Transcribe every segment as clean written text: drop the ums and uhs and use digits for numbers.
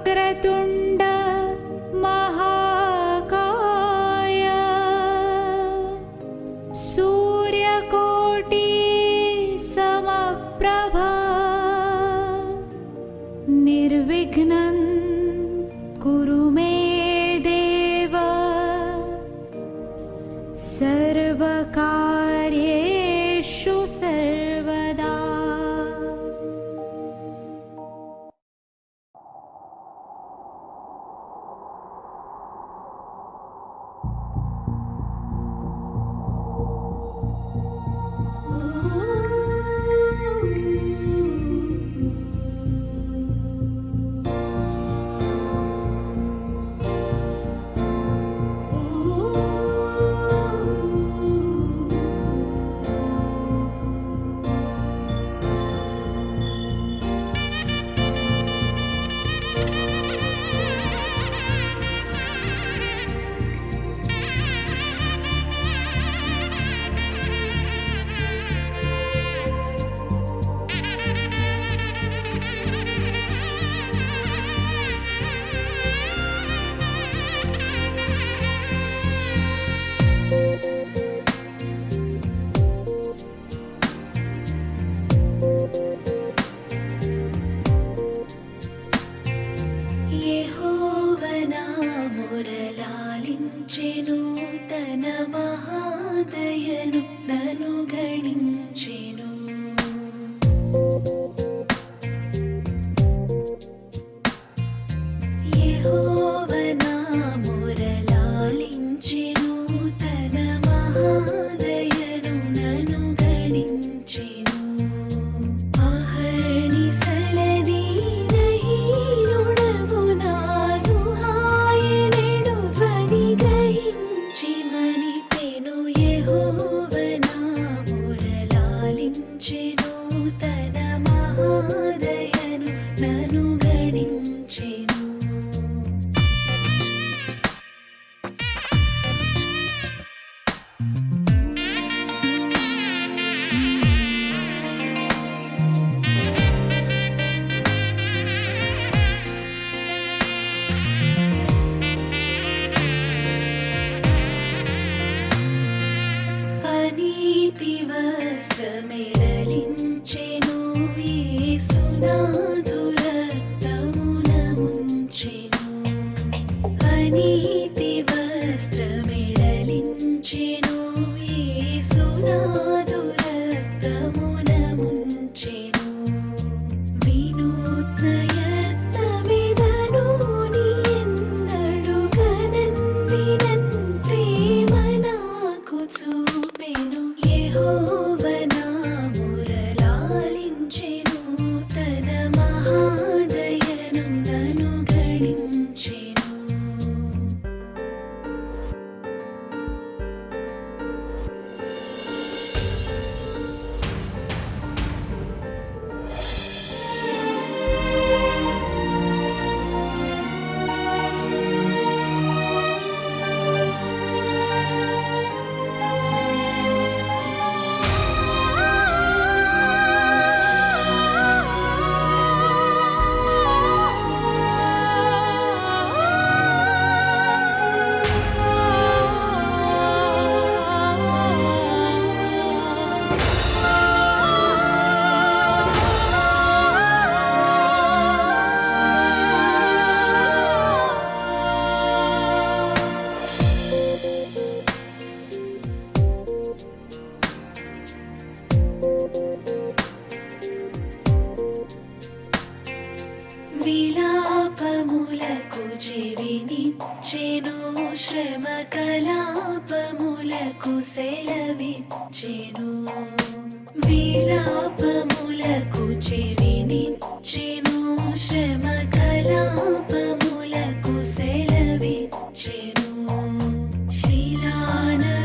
वक्रतुण्ड महाकाय सूर्यकोटि समप्रभा निर्विघ्नं कुरु मे देव सर्वकार्येषु सर्वदा। విలాపములకు చెవినిచ్చెను, శ్రమ కలాపములకు సెలవిచ్చెను. విలాపములకు చెవినిచ్చెను, శ్రమ కలాపములకు సెలవిచ్చెను. శిలానగముపైకి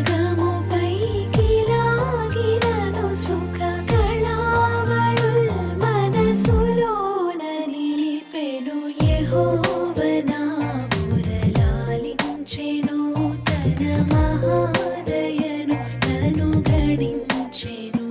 లాగినను సుఖ కళావళుల్ మనసులోన నిలిపెను. యెహోవనా మురళాలించెను, తన మహాదయను నన్ను గణించెను.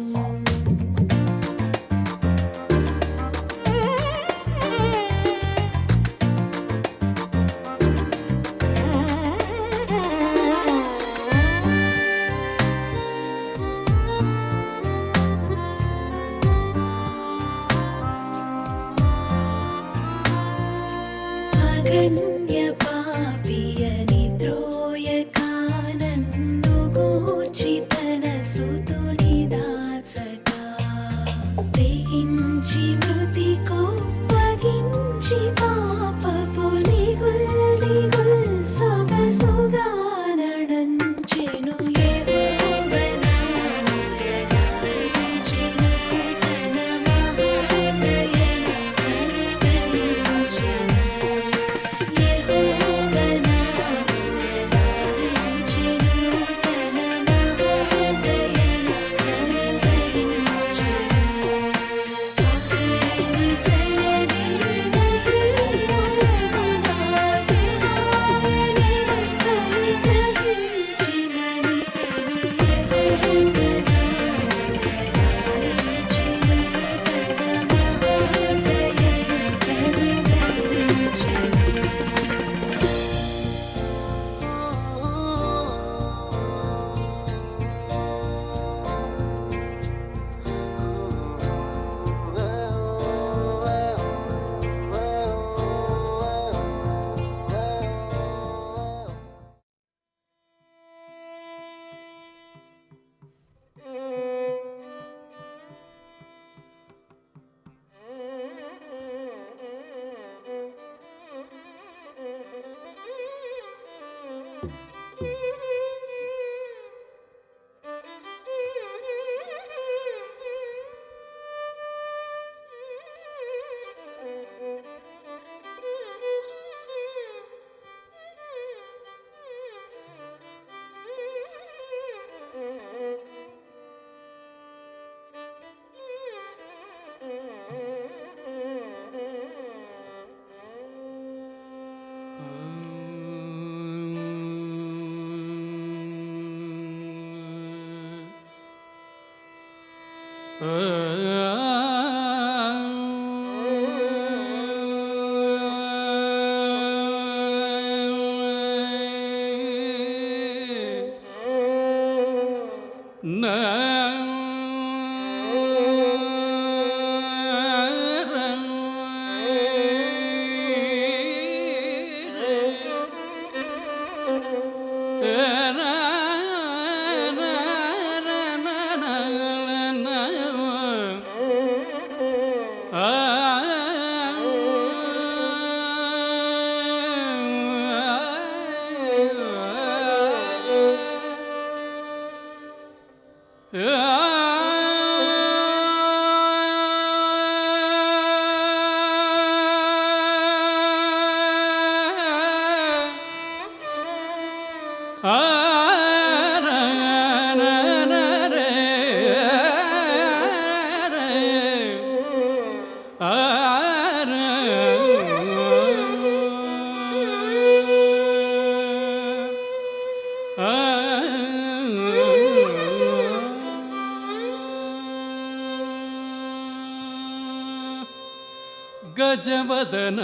ಗಜವದನ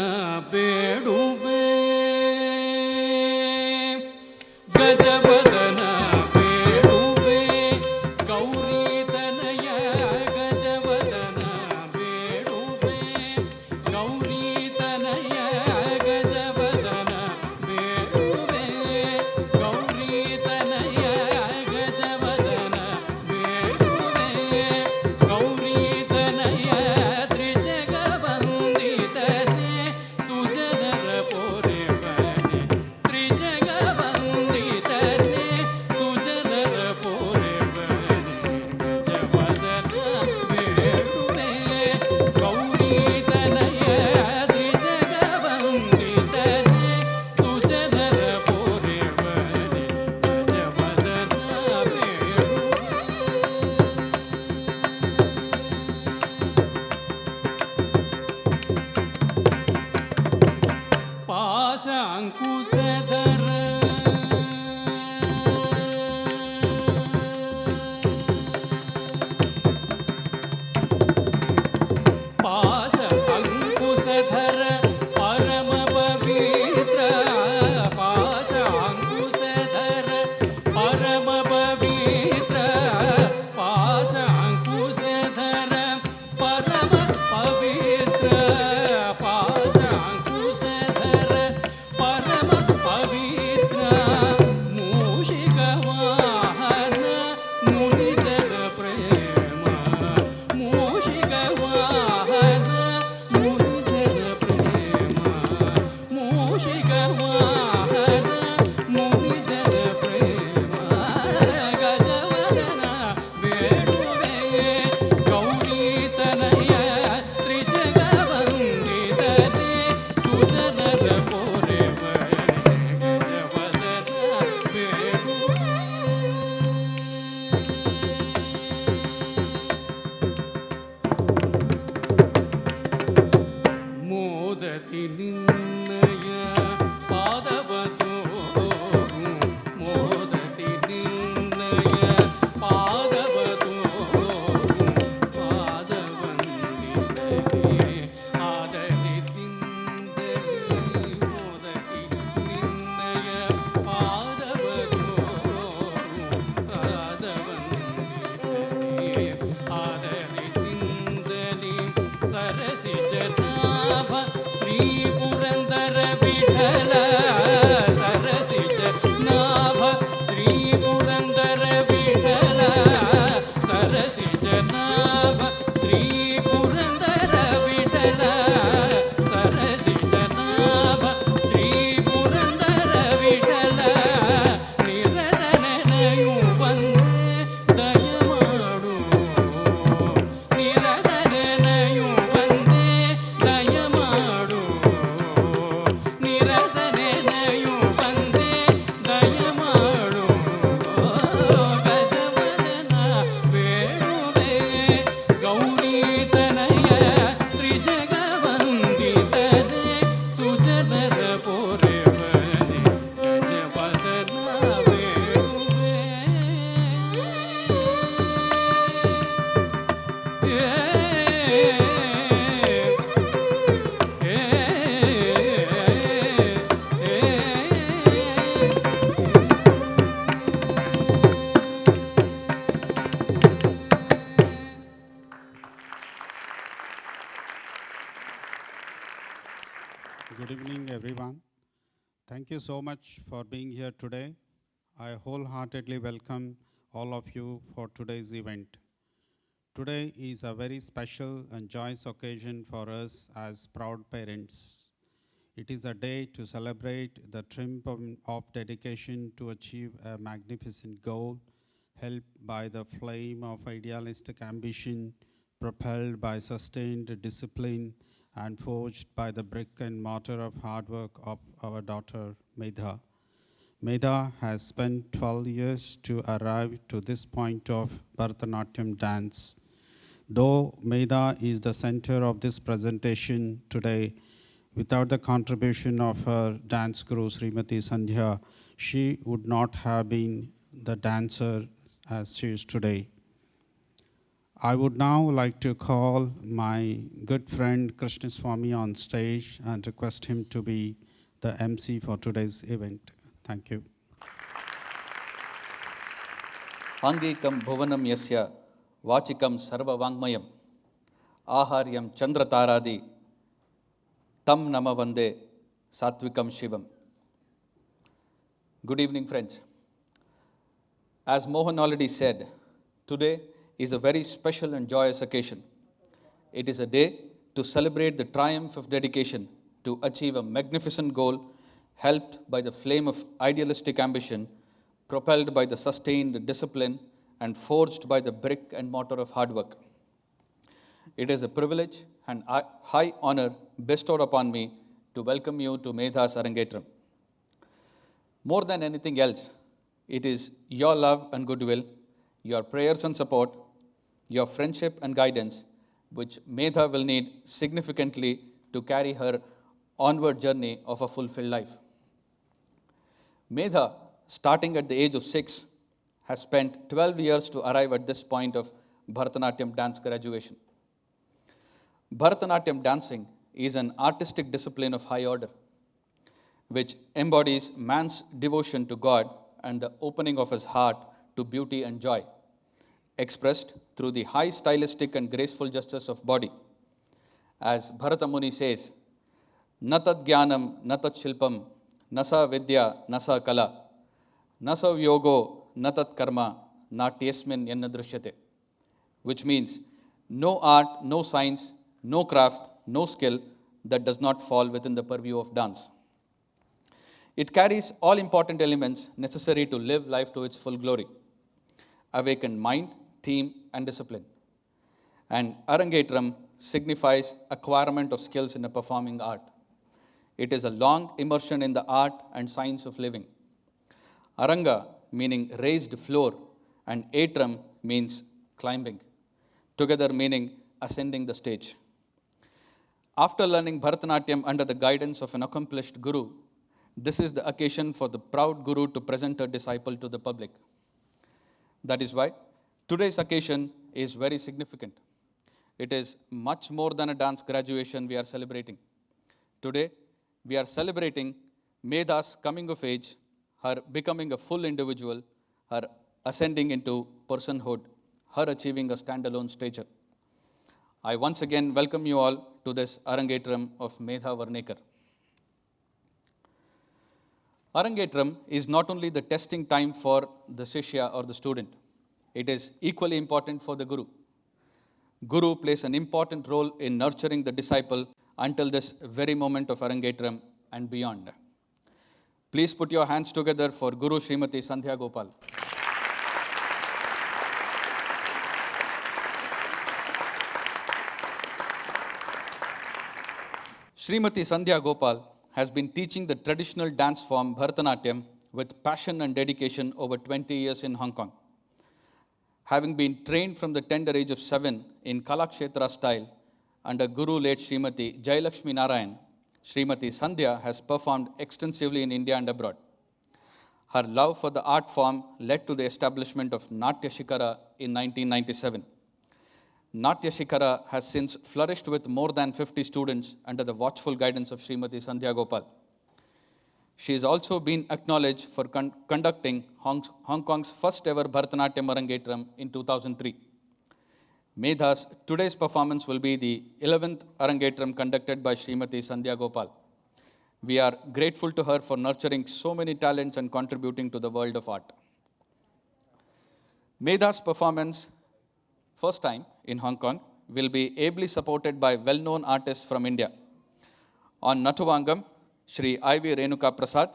ಬೇಡುವೆ ಗಜವದನ ಬೇಡುವೆ ಗೌರೀತನಯ ಗಜವದನ ಬೇಡುವೆ ಗೌರೀತನಯ ಗಜವದನ ಬೇಡುವೆ ಗೌರೀತನಯ ಗಜವದನ ಬೇಡುವೆ ಗೌರೀತನಯ ಸುಜನರ ಪೋರೆ ಬನೆ ತ್ರಿಜಗವಂದಿತನೆ ಸುಜನರ ಪೋರೆ ಬನೆ ಗಜವದನ ಬೇಡುವೆ ಗೌರೀತನಯ ತ್ರಿಜಗವಂದಿತನೆ ಸುಜನರ ಪೋರೆ ಬನೆ ಗಜವದನ ಪಾಶಾಂಕುಶಧರ ಪಾಶಾಂಕುಶಧರ ಪರಮ ಪವಿತ್ರ ಪಾಶಾಂಕುಶಧರ ಪರಮ ಪವಿತ್ರ ಪಾಶಾಂಕುಶಧರ ಪರಮ ಪವಿತ್ರ ಪಾಶಾಂಕುಶಧರ ಪರಮ ಪವಿತ್ರ ಮೂಷಿಕ ವಾಹನ ಮುನಿಜನ ಪ್ರೇಮ ಮೂಷಿಕ ವಾಹನ ಮುನಿಜನ ಪ್ರೇಮ ಮೂಷಿಕ ವಾಹನ ಮುನಿಜನ ಪ್ರೇಮ ಗಜವದನ ಬೇಡುವೆ ಗೌರೀತನಯ ತ್ರಿಜಗವಂದಿತನೆ ಸುಜನರ ಪೋರೆ ಬನೆ ಗಜವದನ ಬೇಡುವೆ ಮೋದತಿ ನಿನ್ನಯ ಪಾದವ ತೋರು ಮೋದತಿ ನಿನ್ನಯ ಪಾದವ ತೋರು ಪಾದವಂದಿತನೆ ಆದರಿದಿಂದಲಿ ಮೋದತಿ ನಿನ್ನಯ ಪಾದವ ತೋರು ಪಾದವಂದಿತನೆ ಆದರಿದಿಂದಲಿ ಸರಸಿ ಜನಾಭ ಶ್ರೀಪುರ Good evening, everyone. Thank you so much for being here today. I wholeheartedly welcome all of you for today's event. Today is a very special and joyous occasion for us as proud parents. It is a day to celebrate the triumph of dedication to achieve a magnificent goal, helped by the flame of idealistic ambition, propelled by sustained discipline, and forged by the brick and mortar of hard work of our daughter, Medha. Medha has spent 12 years to arrive to this point of Bharatanatyam dance. Though Medha is the center of this presentation today, without the contribution of her dance guru, Srimati Sandhya, she would not have been the dancer as she is today. I would now like to call my good friend Krishna Swami on stage and request him to be the MC for today's event. Thank you. Angikam bhuvanam yasya vachikam sarva vangmayam aharyam chandrataradi tam nama vande satvikam shivam. Good evening, friends. As Mohan already said, today is a very special and joyous occasion. It is a day to celebrate the triumph of dedication to achieve a magnificent goal, helped by the flame of idealistic ambition, propelled by the sustained discipline, and forged by the brick and mortar of hard work. It is a privilege and high honor bestowed upon me to welcome you to Medha's Arangetram. More than anything else, it is your love and goodwill, your prayers and support, your friendship and guidance, which Medha will need significantly to carry her onward journey of a fulfilled life. Medha, starting at the age of 6, has spent 12 years to arrive at this point of Bharatanatyam dance graduation. Bharatanatyam dancing is an artistic discipline of high order, which embodies man's devotion to God and the opening of his heart to beauty and joy, expressed through the high stylistic and graceful gestures of body. As Bharata Muni says, Natat Jnanam, Natat Shilpam, Nasa Vidya, Nasa Kala, Nasa Yogo, Natat Karma, Natyesmin Yannadrishyate, which means no art, no science, no craft, no skill that does not fall within the purview of dance. It carries all important elements necessary to live life to its full glory: awakened mind, theme, and discipline. And Arangetram signifies acquirement of skills in a performing art. It is a long immersion in the art and science of living. Aranga meaning raised floor, and Atram means climbing, together meaning ascending the stage. After learning Bharatanatyam under the guidance of an accomplished guru, this is the occasion for the proud guru to present a disciple to the public. That is why today's occasion is very significant. It is much more than a dance graduation we are celebrating. Today, we are celebrating Medha's coming of age, her becoming a full individual, her ascending into personhood, her achieving a standalone stature. I once again welcome you all to this Arangetram of Medha Vernekar. Arangetram is not only the testing time for the Shishya or the student, it is equally important for the Guru. Guru plays an important role in nurturing the disciple until this very moment of Arangetram and beyond. Please put your hands together for Guru Srimati Sandhya Gopal. Srimati Sandhya Gopal has been teaching the traditional dance form Bharatanatyam with passion and dedication over 20 years in Hong Kong. Having been trained from the tender age of 7 in Kalakshetra style under Guru late Srimati Jailakshmi Narayan, Srimati Sandhya has performed extensively in India and abroad. Her love for the art form led to the establishment of Natya Shikara in 1997. Natya Shikara has since flourished with more than 50 students under the watchful guidance of Srimati Sandhya Gopal. She has also been acknowledged for conducting Hong Kong's first ever Bharatanatyam Arangetram in 2003. Medha's today's performance will be the 11th Arangetram conducted by Srimati Sandhya Gopal. We are grateful to her for nurturing so many talents and contributing to the world of art. Medha's performance, first time in Hong Kong, will be ably supported by well-known artists from India. On Natuvangam, Shri I.V. Renuka Prasad.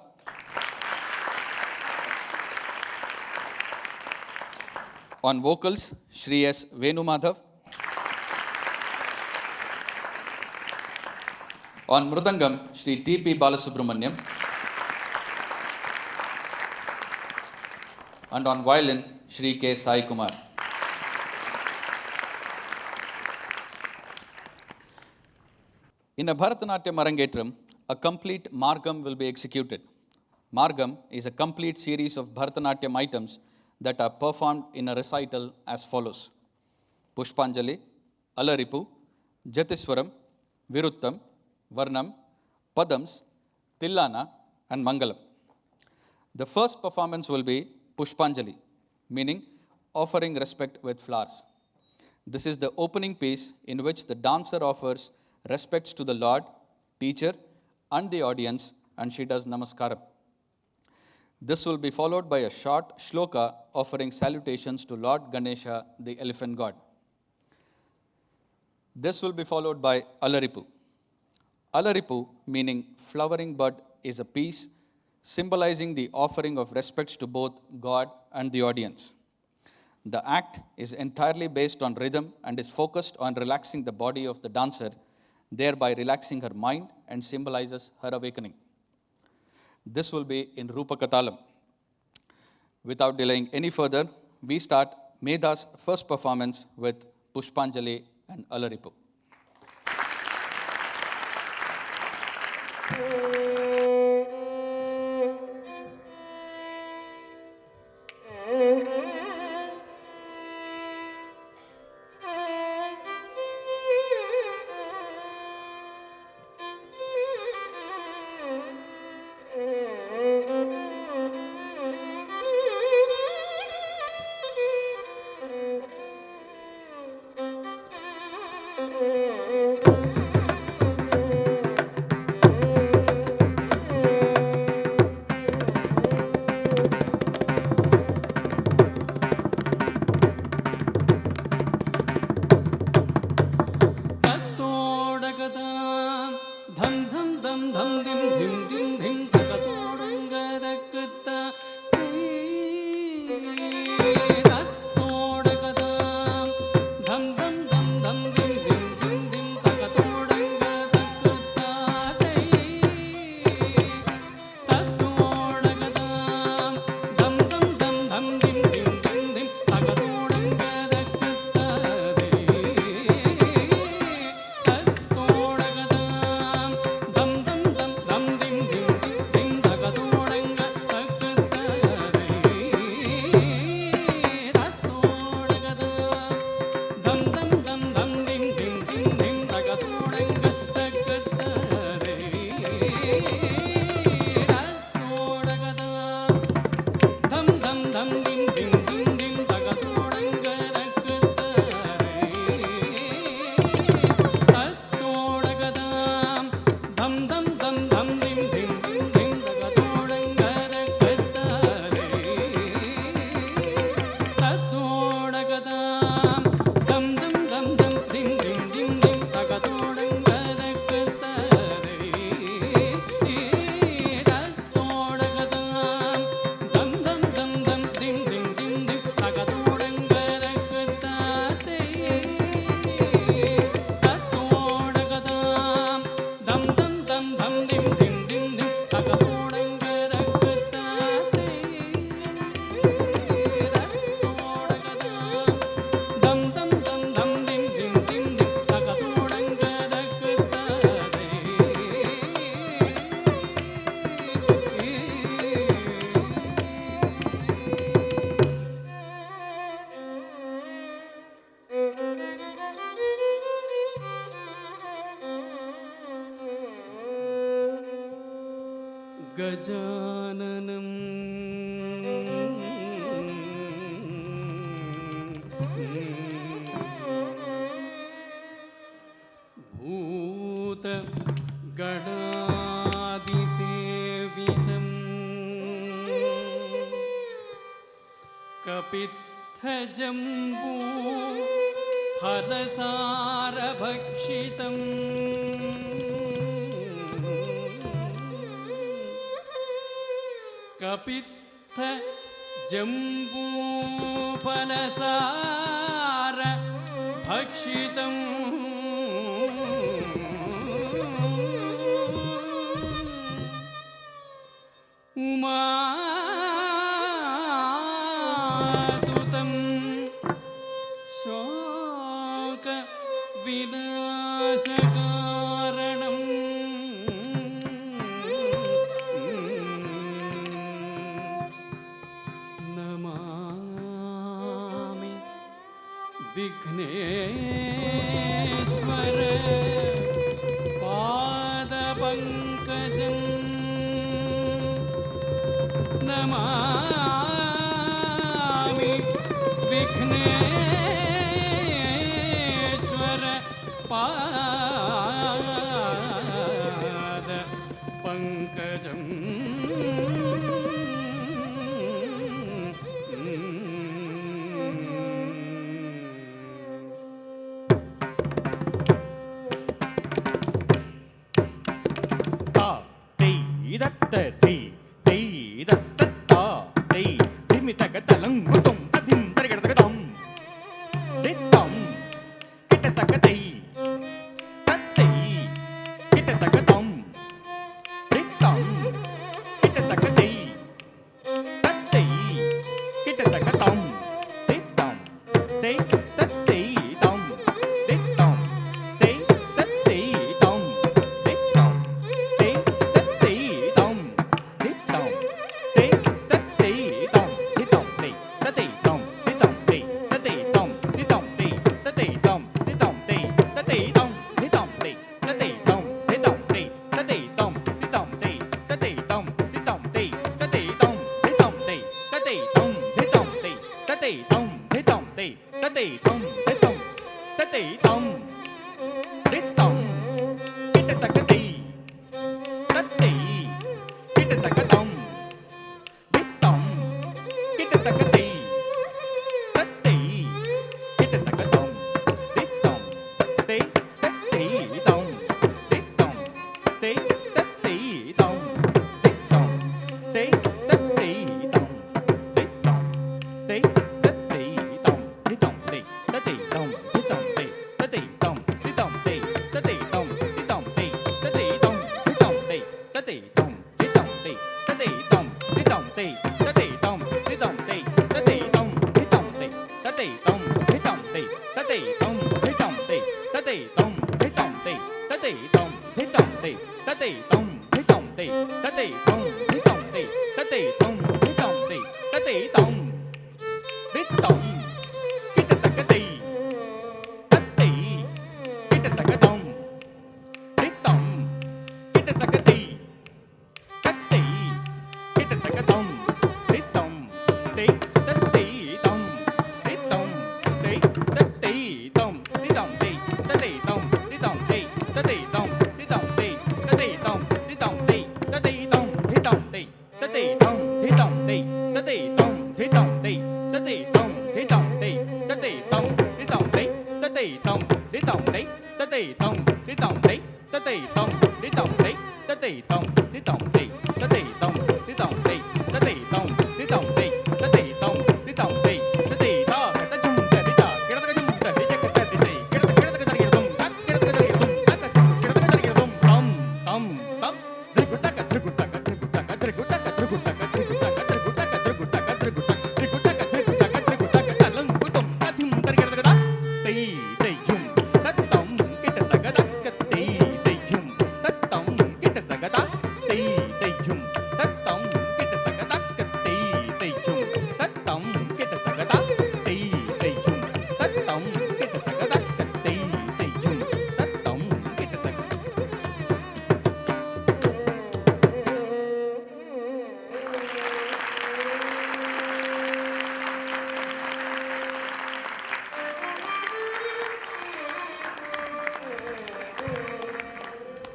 On vocals, Shri S. Venumadhav. On Mridangam, Shri T.P. Balasubramaniam. And on violin, Shri K. Sai Kumar. In a Bharatanatyam Arangetram, a complete Margam will be executed. Margam is a complete series of Bharatanatyam items that are performed in a recital as follows: Pushpanjali, Alaripu, Jatiswaram, Viruttam, Varnam, Padams, Tillana, and Mangalam. The first performance will be Pushpanjali, meaning offering respect with flowers. This is the opening piece in which the dancer offers respects to the Lord, teacher, and the audience, and she does namaskaram. This will be followed by a short shloka offering salutations to Lord Ganesha, the elephant god. This will be followed by Alaripu. Alaripu, meaning flowering bud, is a piece symbolizing the offering of respects to both God and the audience. The act is entirely based on rhythm and is focused on relaxing the body of the dancer, thereby relaxing her mind, and symbolizes her awakening. This will be in Rupakatalam. Without delaying any further, we start Medha's first performance with Pushpanjali and Alaripu. गजाननं भूत गणादि कपित्थजम्बू फलसारभक्षितम् कपित्थजम्बूफलसारभक्षितम् उमासुतं शोकविनाशकारणम् Namami Vighneshwar पादपङ्कजम् Namami Vighneshwar पादपङ्कजम्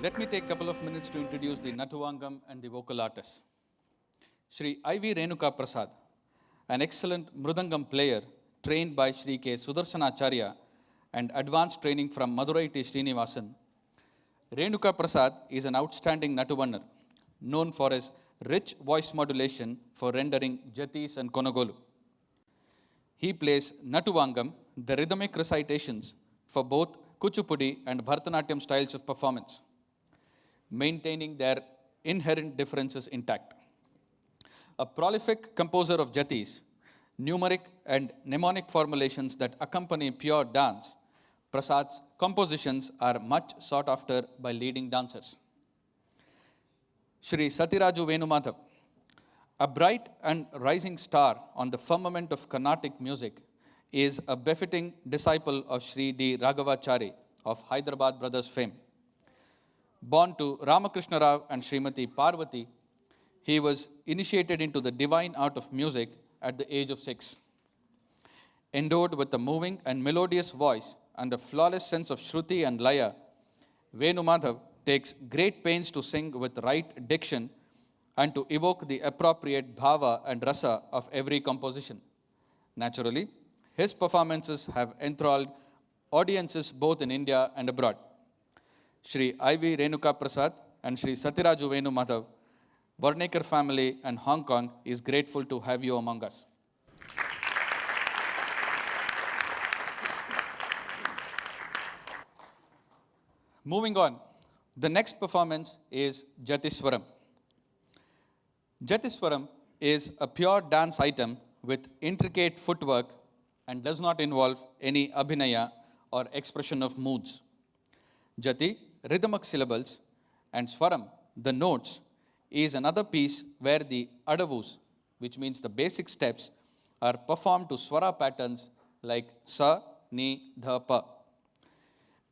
Let me take a couple of minutes to introduce the Natuvangam and the vocal artists. Shri I.V. Renuka Prasad, an excellent Mridangam player trained by Sri K. Sudarsanacharya and advanced training from Madurai T. Srinivasan. Renuka Prasad is an outstanding Natuvannar, known for his rich voice modulation for rendering jatis and konagolu. He plays Natuvangam, the rhythmic recitations for both Kuchipudi and Bharatanatyam styles of performance, maintaining their inherent differences intact. A prolific composer of jatis, numeric and mnemonic formulations that accompany pure dance, Prasad's compositions are much sought after by leading dancers. Shri Satiraju Venumadhav, a bright and rising star on the firmament of Carnatic music, is a befitting disciple of Sri D. Raghavachari of Hyderabad Brothers fame. Born to Ramakrishna Rao and Srimati Parvati, he was initiated into the divine art of music at the age of 6. Endowed with a moving and melodious voice and a flawless sense of Shruti and Laya, Venumadhav takes great pains to sing with right diction and to evoke the appropriate bhava and rasa of every composition. Naturally, his performances have enthralled audiences both in India and abroad. Shri I.V. Renuka Prasad and Shri Satiraju Venumadhav, Vernekar family and Hong Kong is grateful to have you among us. Moving on, the next performance is Jatiswaram. Jatiswaram is a pure dance item with intricate footwork and does not involve any abhinaya or expression of moods. Jati, rhythmic syllables, and Swaram, the notes, is another piece where the adavus, which means the basic steps, are performed to swara patterns like sa, ni, dha, pa.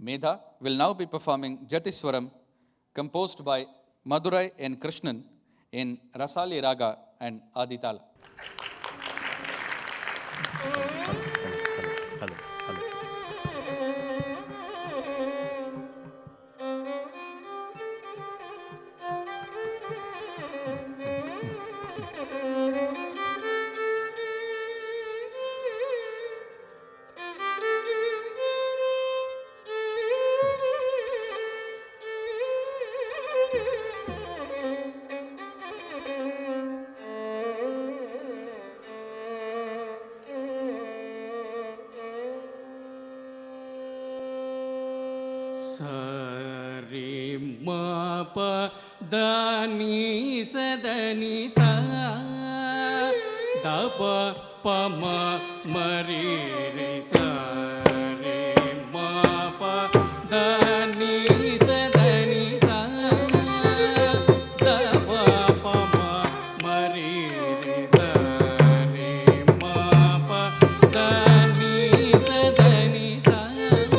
Medha will now be performing Jatiswaram, composed by Madurai N. Krishnan in Rasali Raga and Aditala. Sari ma pa da ni sa da ni sa da pa pa ma ma re re sa re ma pa da ni sa da ni sa da pa pa ma ma re re sa re ma pa da ni sa da ni sa pa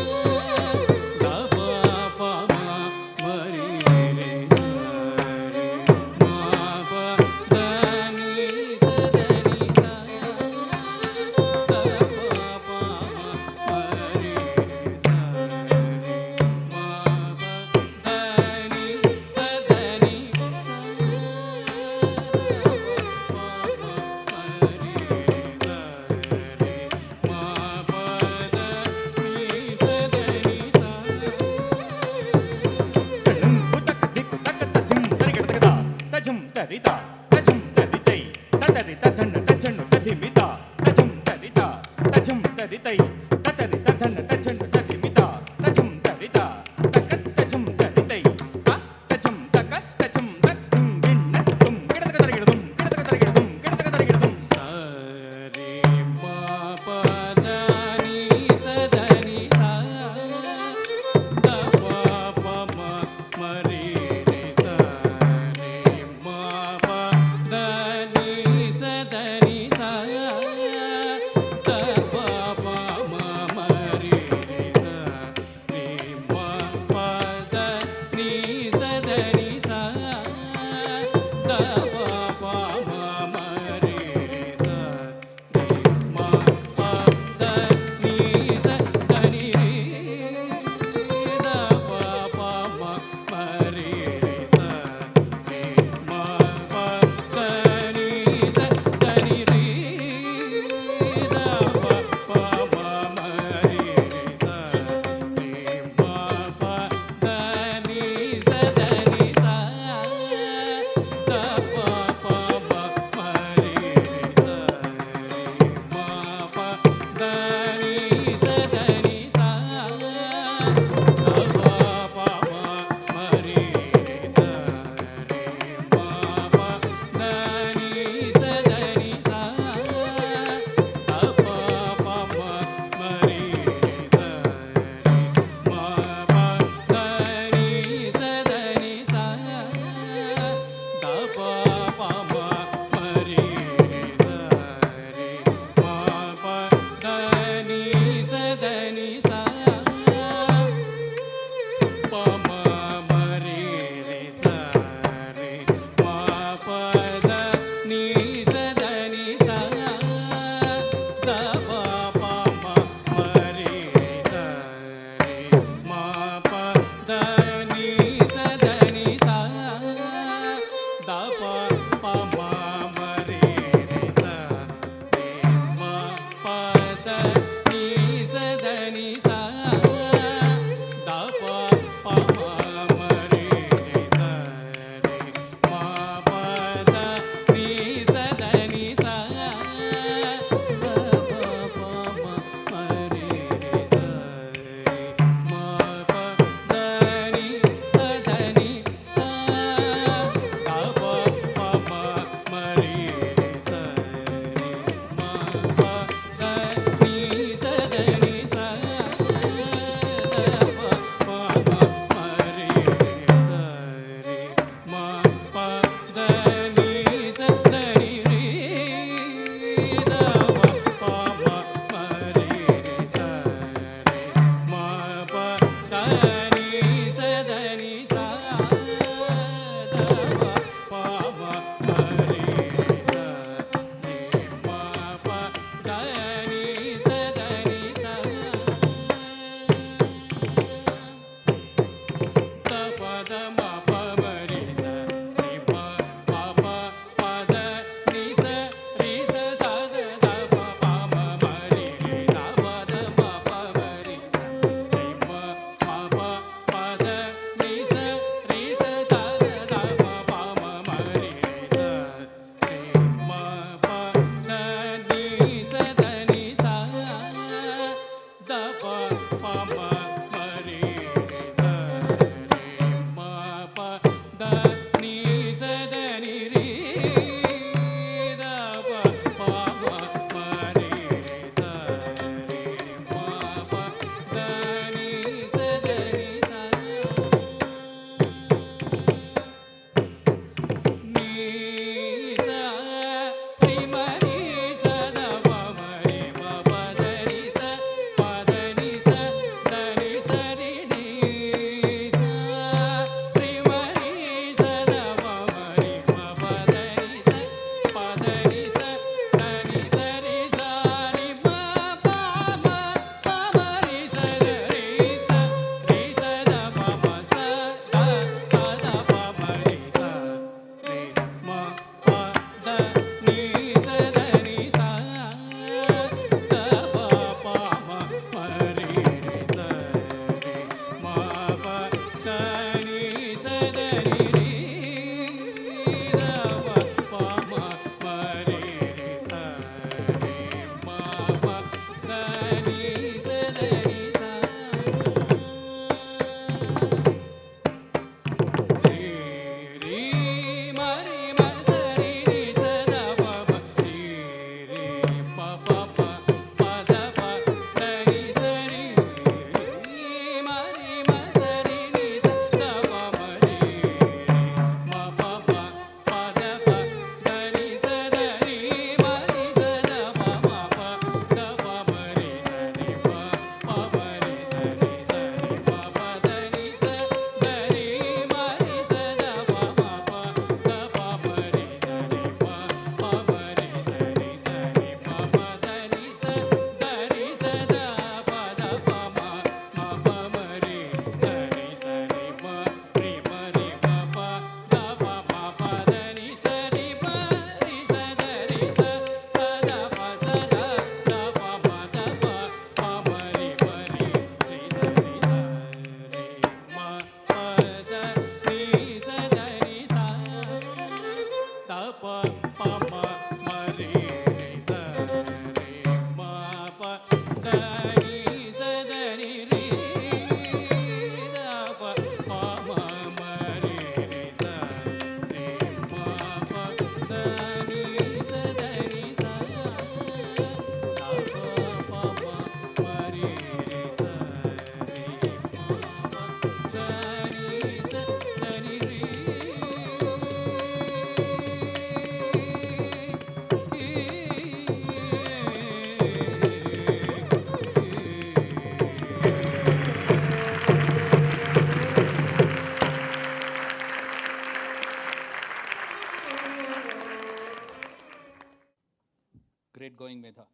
Great going, Medha.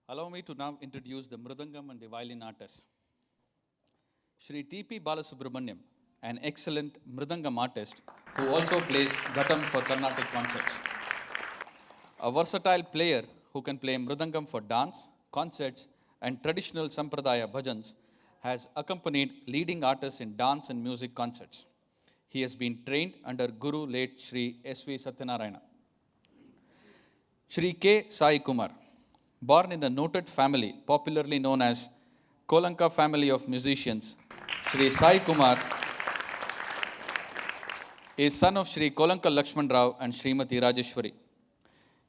Allow me to now introduce the mridangam and the violin artists. Shri T.P. Balasubramaniam, an excellent Mridangam artist who also plays Ghatam for Carnatic concerts. A versatile player who can play Mridangam for dance, concerts, and traditional Sampradaya bhajans, has accompanied leading artists in dance and music concerts. He has been trained under Guru late Shri S.V. Satyanarayana. Shri K. Sai Kumar, born in a noted family popularly known as Kolanka family of musicians, Shri Sai Kumar is son of Shri Kolanka Lakshman Rao and Srimati Rajeshwari.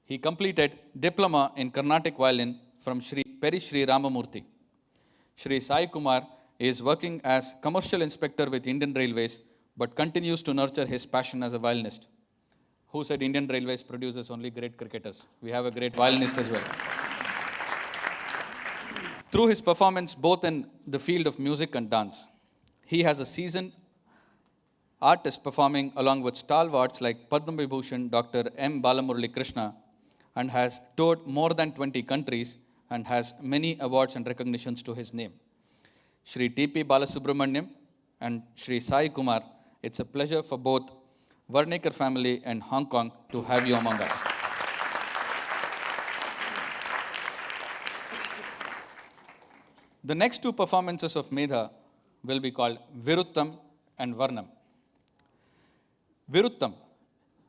He completed diploma in Carnatic violin from Shri Peri Shri Ramamurthy. Shri Sai Kumar is working as commercial inspector with Indian Railways but continues to nurture his passion as a violinist. Who said Indian Railways produces only great cricketers? We have a great violinist as well. Through his performance both in the field of music and dance, he has a seasoned artist performing along with stalwarts like Padma Vibhushan Dr. M. Balamurali Krishna, and has toured more than 20 countries and has many awards and recognitions to his name. Shri T.P. Balasubramaniam and Shri Sai Kumar, it's a pleasure for both Vernekar family and Hong Kong to have you among us. The next two performances of Medha will be called Viruttam and Varnam. Viruttam,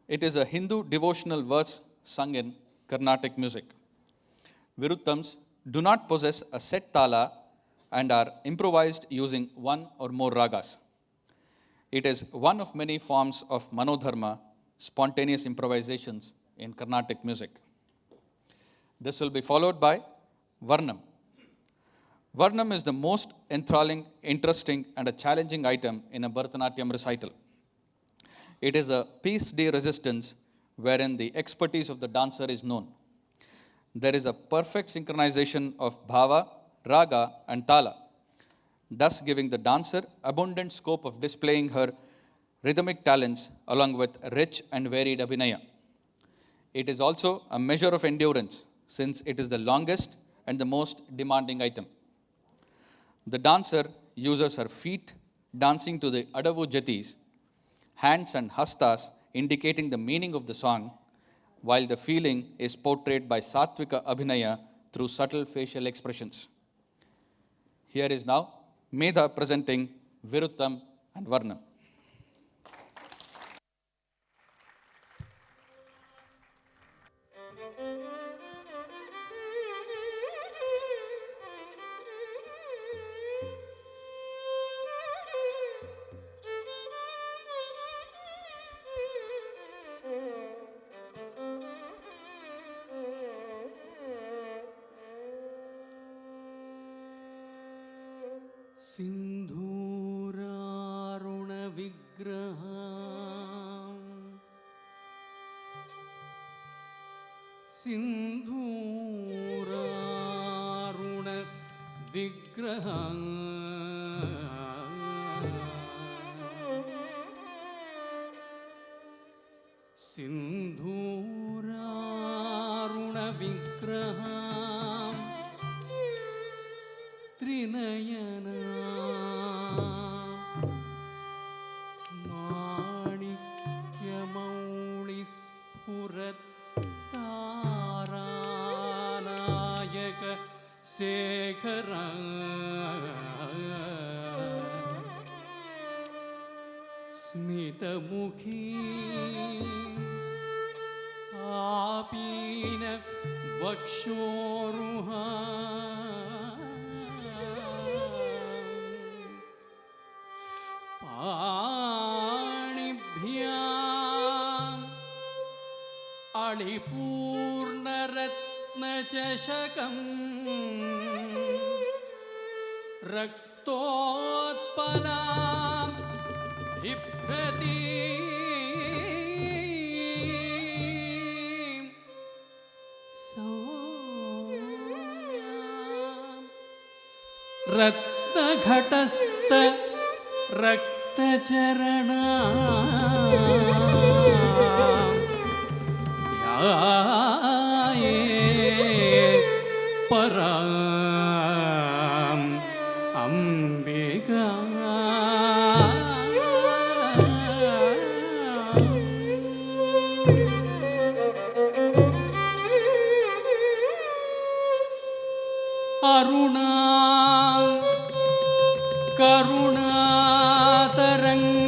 it is a Hindu devotional verse sung in Carnatic music. Viruttams do not possess a set tala and are improvised using one or more ragas. It is one of many forms of manodharma, spontaneous improvisations in Carnatic music. This will be followed by Varnam. Varnam is the most enthralling, interesting, and a challenging item in a Bharatanatyam recital. It is a piece de resistance wherein the expertise of the dancer is known. There is a perfect synchronization of bhava, raga, and tala, thus giving the dancer abundant scope of displaying her rhythmic talents along with rich and varied abhinaya. It is also a measure of endurance since it is the longest and the most demanding item. The dancer uses her feet dancing to the adavu jatis, hands and hastas indicating the meaning of the song, while the feeling is portrayed by Sattvika Abhinaya through subtle facial expressions. Here is now Medha presenting Viruttam and Varnam. Sindhurarunavigraham Sindhurarunavigraham Trinayana Manikya Taranayaka Sekhara Smitamukhi Apina Vakshoruha Panibhyam Alipurnaratnachashakam Raktotpalam Bhiprati Soyam Ratnaghatastha Raktacharana Dhyaye Param Ambika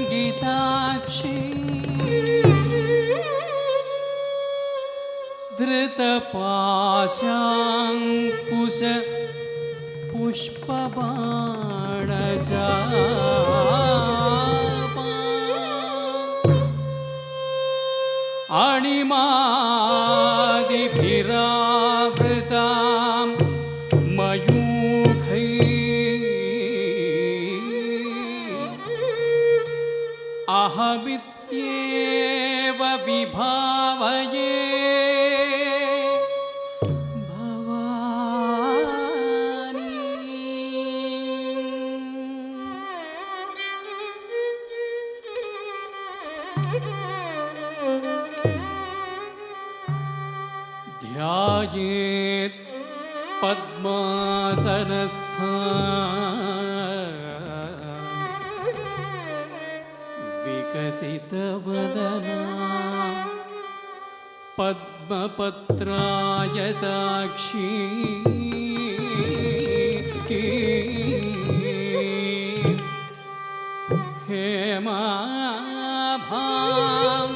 करुणातरङ्गिताक्षी धृतपाशाङ्कुश पुष्पबाणचापा अणिमादिभिरावृतां मयूखैः अहमित्येव विभावये ध्यायेत् पद्मासनस्थां विकसितवदना पद्मपत्रायताक्षी हेमाभां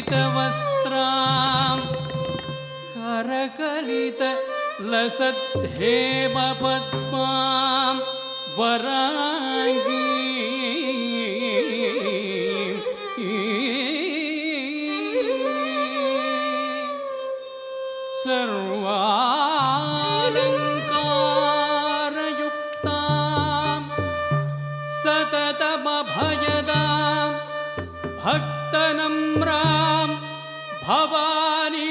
पीतवस्त्रां करकलितलसद्धेमपद्मां वराङ्गी सर्वालङ्कारयुक्तां सततमभयदां भक्तनम्रां भवानी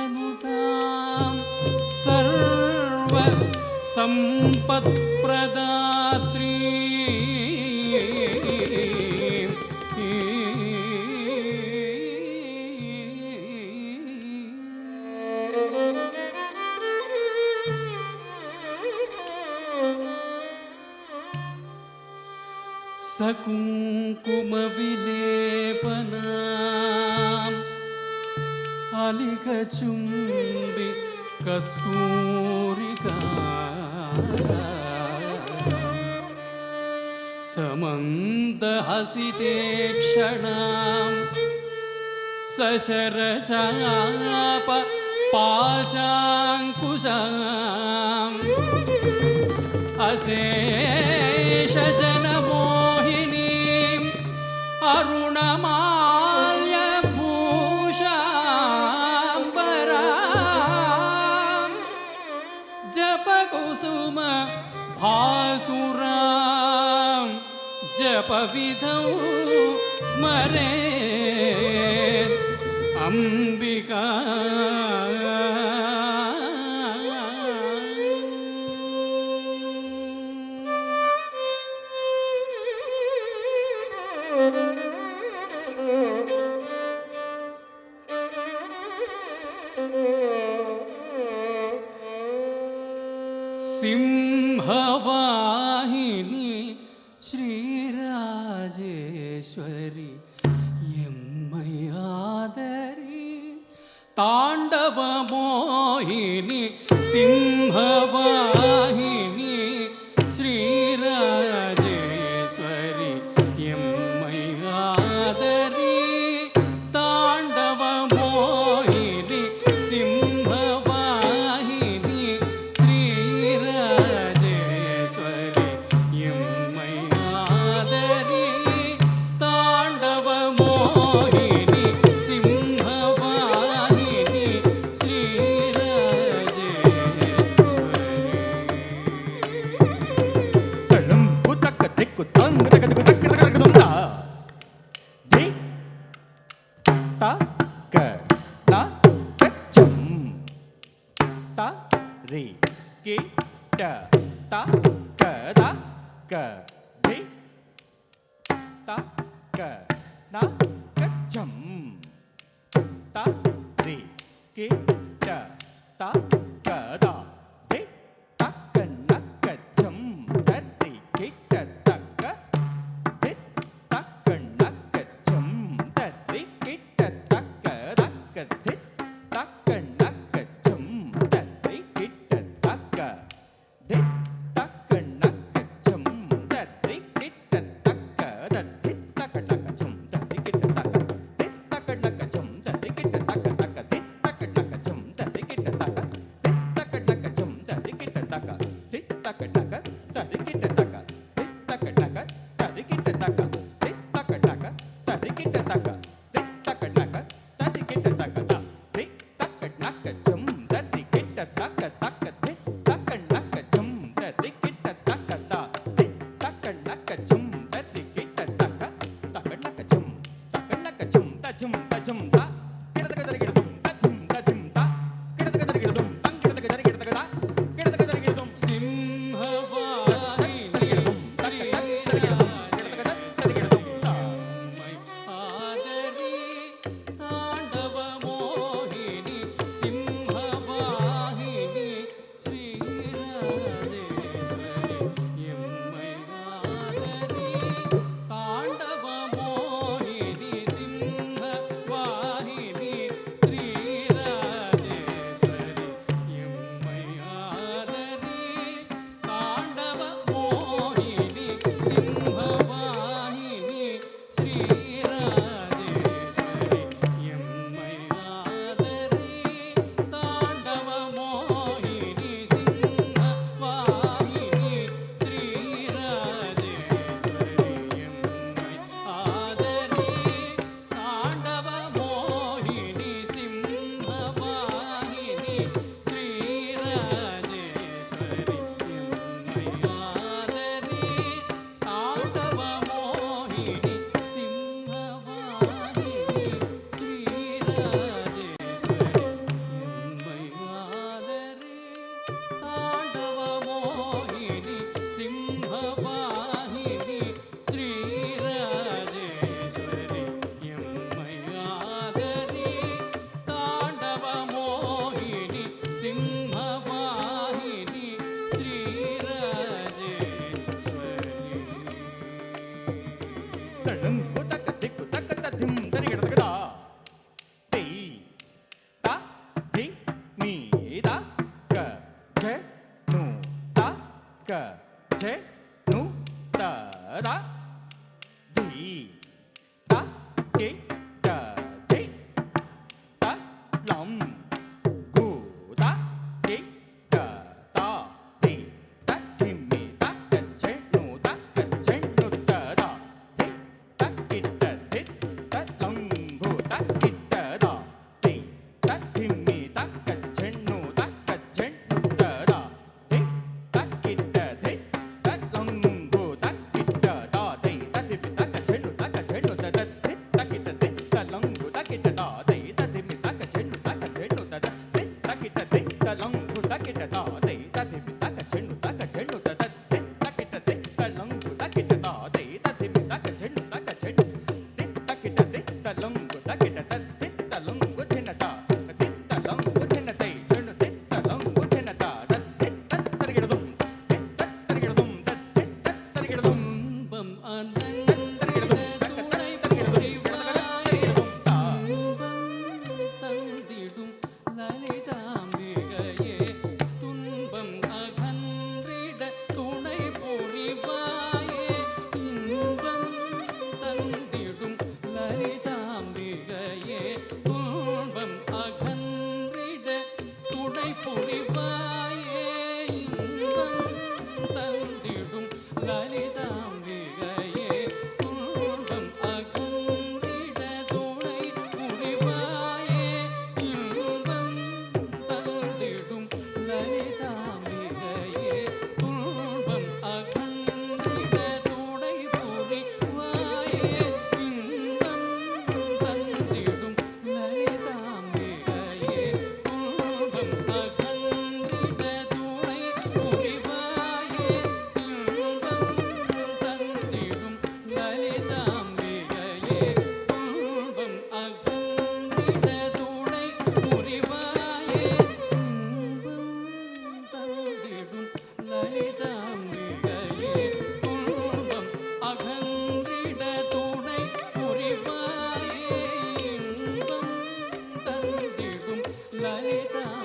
सकलसुरनुतां सर्वसम्पत्प्रदात्री सकुङ्कुमविलेपनाम् अलिकचुम्बि कस्तूरिका समन्दहसिते क्षणां सशरचाप पाशाङ्कुशाम् अशेषजनमोहिनीम् अरुणमाल्यभूषाम्बरां जपकुसुम भासुरां जपविधौ स्मरेत् अम्बिका सिंहवाहिनी श्रीराजेश्वरी यम्मयादरी ताण्डवमोहिनी सिंहवाहिनी श्रीराजेश्वरी यम्मयादरी ताण्डवमोहिनी सिंहवाहिनी श्रीराजेश्वरी यम्मयादरी ताण्डवमोहिनी सिंहवाहिनी रे के ट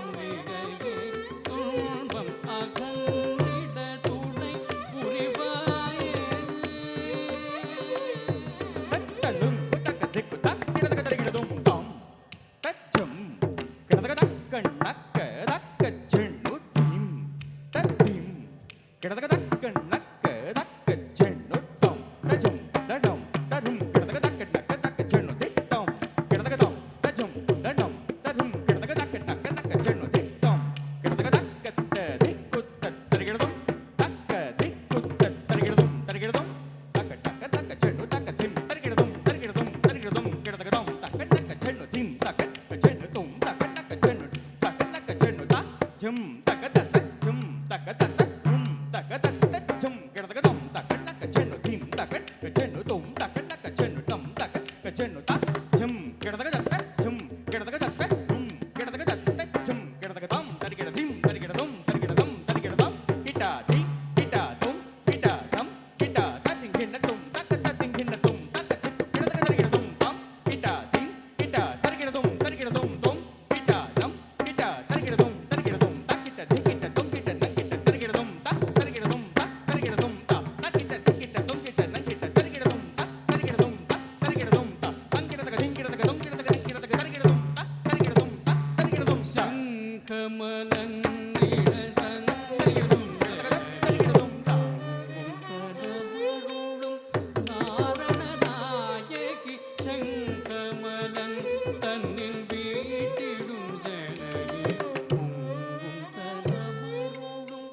மிகையே துன்பம் அகன்றிட துணை புரிவாயே. தட்டலும் குதக்க திக்கு தக்கிடதக தரிகிடதும் தாம் தச்சம் கிடதக தக்கண்ணக்க தக்க செண்ணு theme தத்தீம் கிடதக தக்கண்ணக்க தக்க செண்ணு தாம் தஜம் தடம் தரும் கிடதக தக்கண்ணக்க தக்க செண்ணு திட்டம் கிடதக தாம் தஜம் தடம் தரும் கிடதக தக்கண்ணக்க தக்க செண்ணு திட்டம் கிடதக தக்கத்த திக்குத்த தரிகிடதும் தக்க திக்குத்த தரிகிடதும் தரிகிடதும் தக்க தக்க தக்க செண்ணு தக்க திம் தரிகிடதும் தரிகிடதும் தரிகிடதும் கிடதக தாம் தக்க தக்க செண்ணு திம் தக்க செண்ணு தும் தக்க தக்க செண்ணு தக்க தக்க செண்ணு தா ஜம் தக்க தக்க ஜம் தக்க தக்க தும் தக்க தக்க ஜம் கிடதக தாம் தக்க தக்க செண்ணு திம் தக்க செண்ணு தும் தக்க தக்க செண்ணு தம் தக்க செண்ணு தா ஜம் கிடதக தக்க ஜம் கிடதக தக்க தும் கிடதக தக்க ஜம் கிடதக தாம் தரிகிட திம் தரிகிடதும் தரிகிடதும் தரிகிடதாம் கிட்டா தி கிட்டா தும் கிட்டா தம் கிட்டா தத்திங் கிண்ண தும் தக்க தத்திங் கிண்ண தும் தக்க கிடதக தரிகிடதும் தாம் கிட்டா தி கிட்டா தரிகிடதும் தரிகிடதும் தும் கிட்டா தம் கிட்டா தரிகிடதும் தரிகிடதும் தக்கிட்ட திக்கிட்ட தும் கிட்ட நக்கிட்ட தரிகிடதும் தக் தரிகிடதும் தக் தரிகிடதும் தக் தக்கிட்ட திக்கிட்ட தும் கிட்ட நக்கிட்ட தரிகிடதும் தக் தரிகிடதும் தக் தரிகிடதும் தக் தங்கிடதக திங்கிடதக தும் கிடதக திக்கிடதக தரிகிடதும் தக் தரிகிடதும் தக் தரிகிடதும் சங்கமலன் தரிகிடதும் தரிகிடதும் தக் நாரணநாயகி சங்கமலன் தன்னில் வீட்டிடும் ஜனனி பொங்கும் தலமுருடும்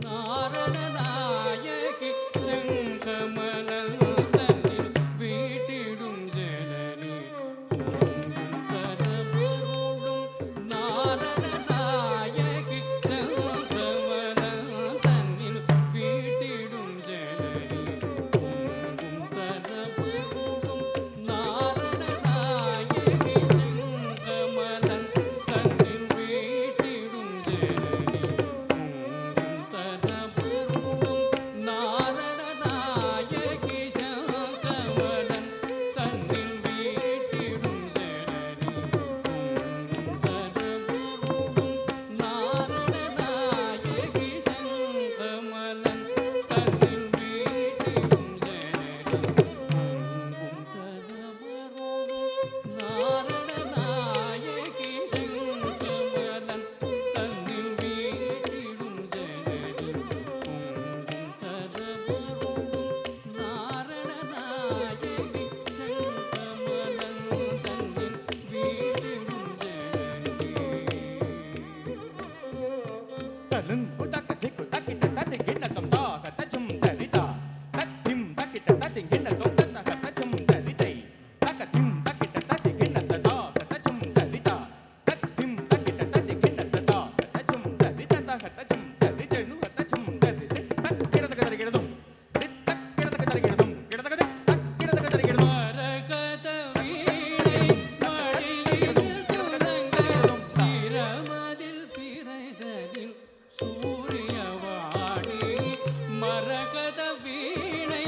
நாரணநாயகி சங்கமலன் தன்னில் வீட்டிடும் ஜனனி பொங்கும் தலமுருடும் நாரணநாயகி சங்கமலன் தன்னில் வீட்டிடும் ஜனனி பொங்கும் தலமுருடும் நாரணநாயகி சங்கமலன் தன்னில் வீட்டிடும் ஜனனி பொங்கும் தலமுருடும் நாரணநாயகி சங்கமலன் தன்னில் வீட்டிடும் ஜனனி பொங்கும் தலமுருடும் நாரணநாயகி சங்கமலன் தன்னில் வீட்டிடும் ஜனனி பொங்கும் தலமுருடும் நாரணநாயகி சங்கமலன் தன்னில் வீட்டிடும் ஜனனி பொங்கும் தலமுருடும் நாரணநாயகி சங்கமலன் தன்னில் வீட்டிடும் ஜனனி. தலுங்கு தக்க திக்கு தக்கிட்ட தத்திங் கிண்ண தும் தாக்க தச்சும் தரிதா தத்திம் தக்கிட்ட தத்திங் கிண்ண தும் தக்க தச்சும் தரிதை தக்க திம் தக்கிட்ட தத்திங் கிண்ண தாக்க தச்சும் தரிதா தத்திம் தக்கிட்ட தத்திங் கிண்ண தாக்க தச்சும் தரிதா தாக்க தச்சும் தரிதெனு தச்சும் தரிதை தக் கிடதக தரிகிடதும் தக் கிடதக தரிகிடதும் கிடதக தக் கிடதக தரிகிடதும் மரகத வீணை மடியில் துலங்க சிரமதில் பிறைதலில் சூரியவாணி மரகத வீணை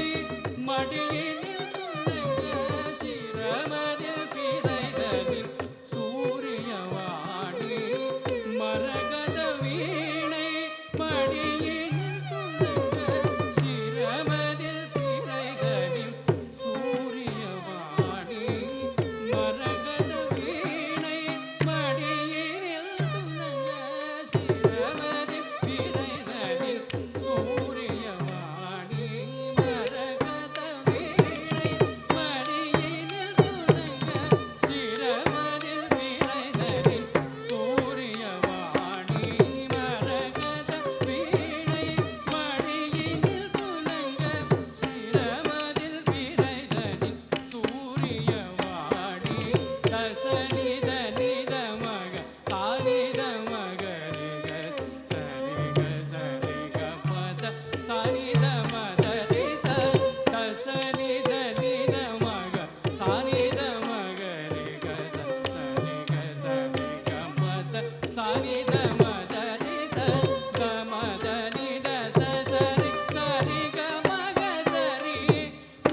மடியில் துலங்க சிரமதில் பிறைதலில் சூரியவாணி மரகத வீணை மடியில் துலங்க சிரமதில் பிறைதலில் சூரியவாணி மரகத வீணை மடியில் துலங்க சிரமதில் பிறைதலில் சூரியவாணி மரகத வீணை மடியில் துலங்க சிரமதில் பிறைதலில் சூரியவாணி மரகத வீணை மடியில் துலங்க சிரமதில் பிறைதலில் சூரியவாணி தசனித நித மக சானித மகரிக சரிக சரிக பத சானித மதரிச தசனித நித மக சானித மகரிக சரிக சரிக பத சானித மதரிச கமத நித சரி சரிக மக சரி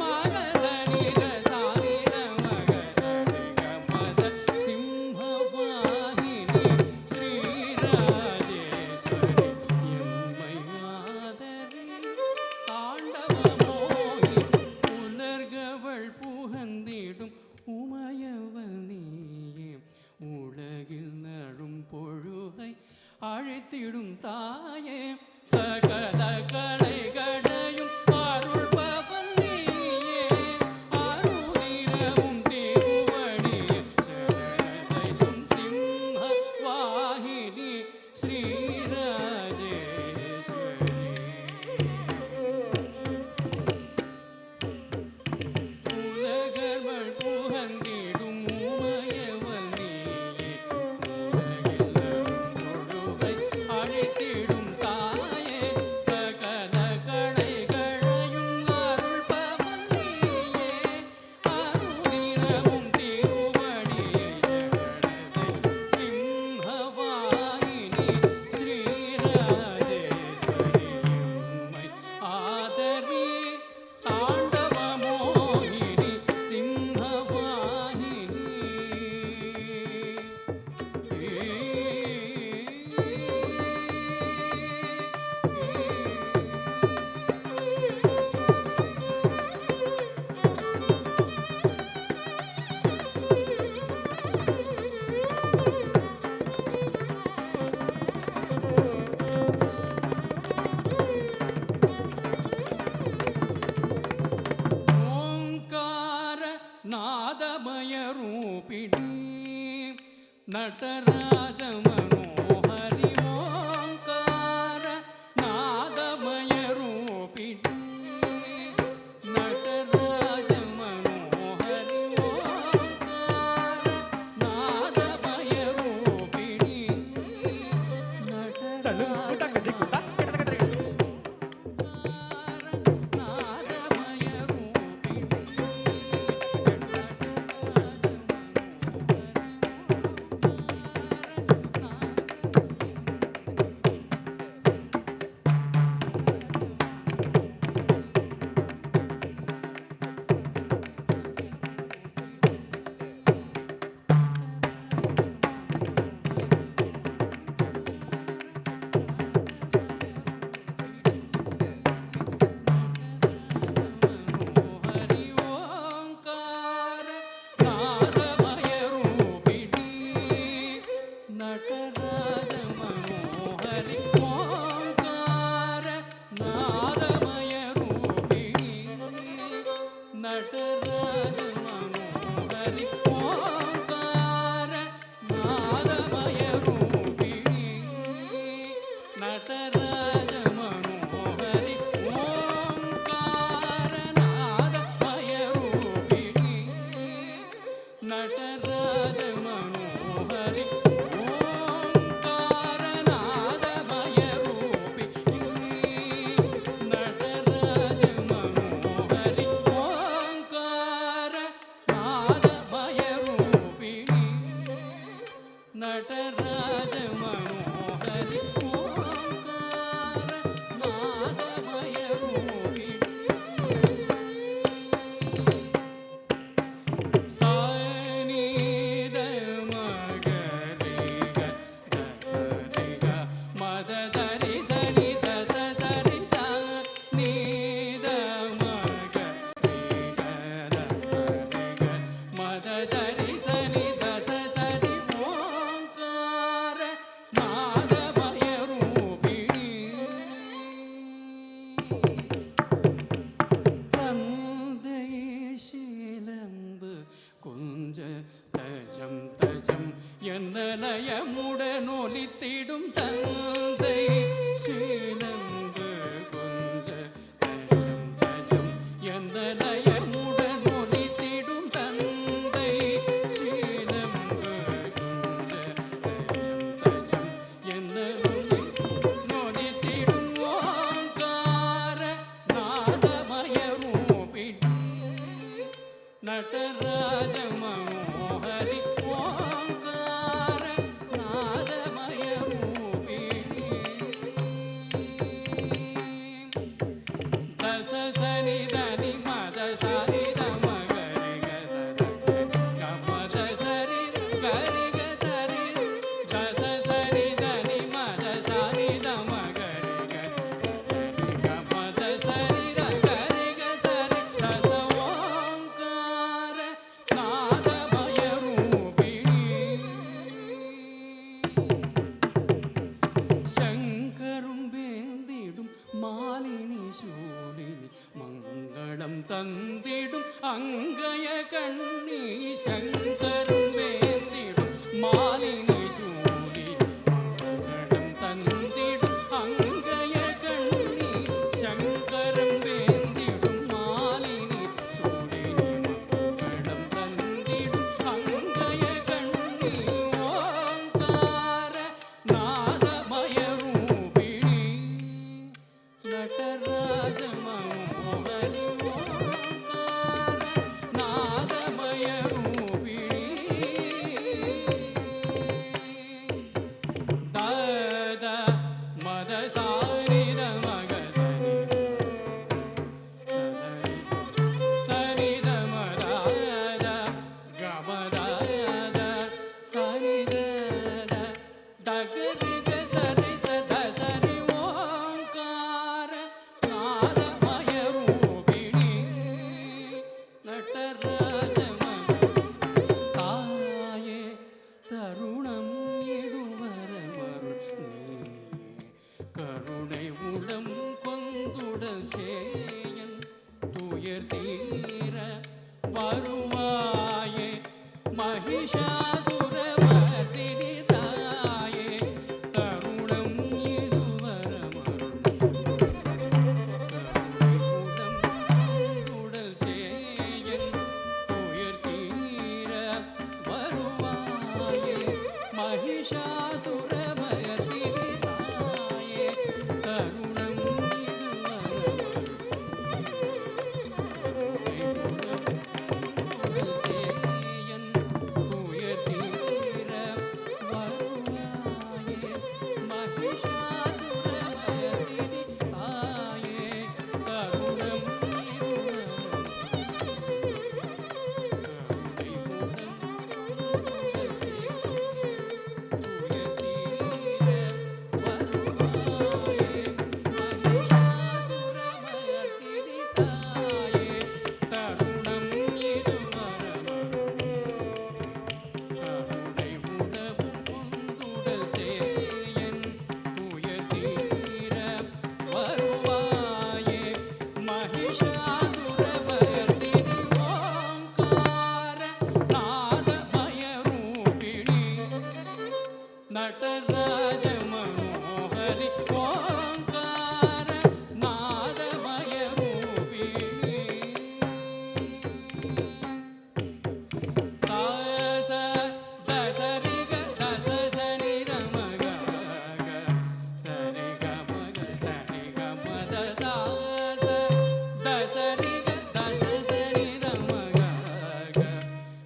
மக சனித சானித மக சரிக பத சிம்மவாகினி ஸ்ரீ அழைத்திடும் தாயே சகல கலைகளையும் அருள்பவன் நீயே அருளிரவும் திருவடியே சரணதையும் சிம்ம வாகினி ஸ்ரீராஜேஸ்வரி உலகர்கள் புகழ்ந்திடும் உமையவள் நீயே உலகிலும் தொழுவை அழைத்திடும் தாயே சகல கலைகளையும் அருள்பவன் நீயே அருளிரவும் திருவடியை சரணதை சிம்மவாகினி ஸ்ரீராஜேஸ்வரி தந்திடும் அங்கய கண்ணி சங்கரும் வேந்திடும் மாலினி சூடி மங்களம் தந்திடும் அங்கய கண்ணி சங்கரம் வேந்திடும் மாலினி சூடி மங்களம் தந்திடும் அங்கய கண்ணி ஓங்கார நாதமய ரூபிணி நடராஜ மனோகரி ஓங்கார நாதமய ரூபிணி தத மத சாரித மக சரித மதாத கமதாத சரித தகரிக சரி சத சரி ஓங்கார நாதமய ரூபிணி நடராஜ தாயே தருணம் இதுவரமருள் நீ கருணை உளம் கொந்துடல் சேயன் துயர் தீர வருவாயே மகிஷாசுரமர்தினி தாயே தருணம் இதுவரமருள் கருணை உளம் கொண்டுடல் சேயன் துயர் தீர வருவாயே மகிஷாசுரமர்தினி தாயே தருணம் இதுவரமருள் சேயன் துயர் தீர வருவாயே மகிஷாசுரமர்தினி தாயே தருணம் நடராஜ மனோகரி ஓங்கார நாதமய ரூபிணி சாச தசரிக தசசனி ரமக சரிக மக சரிக மத சாச தசரிக தசசனி ரமக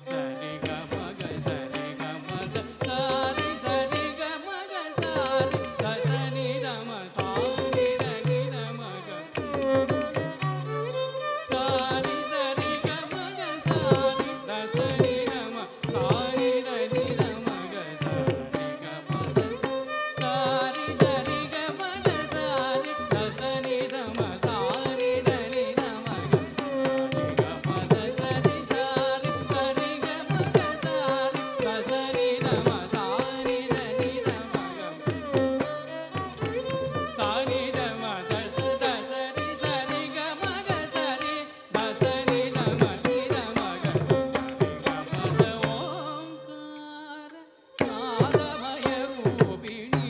சரிக மக சரிக மத சாரி சரிக மக சாரி தசனி ரம சாரி ரனி ரமக சாரி சரிக மக சாரி தசனி ரம சாரி ரனி ரமக சரிக மத சாரி சரிக மக சாரி தசனி ரம சாரி ரனி ரமக சரிக மத சரி சாரி சரிக மக சாரி தசனி ரம சாரி ரனி ரமக சாரி ரம தச தசரி சரிக மக சரி தசனி ரம நி ரமக சரிக மத ஓங்கார நாதமய ரூபிணி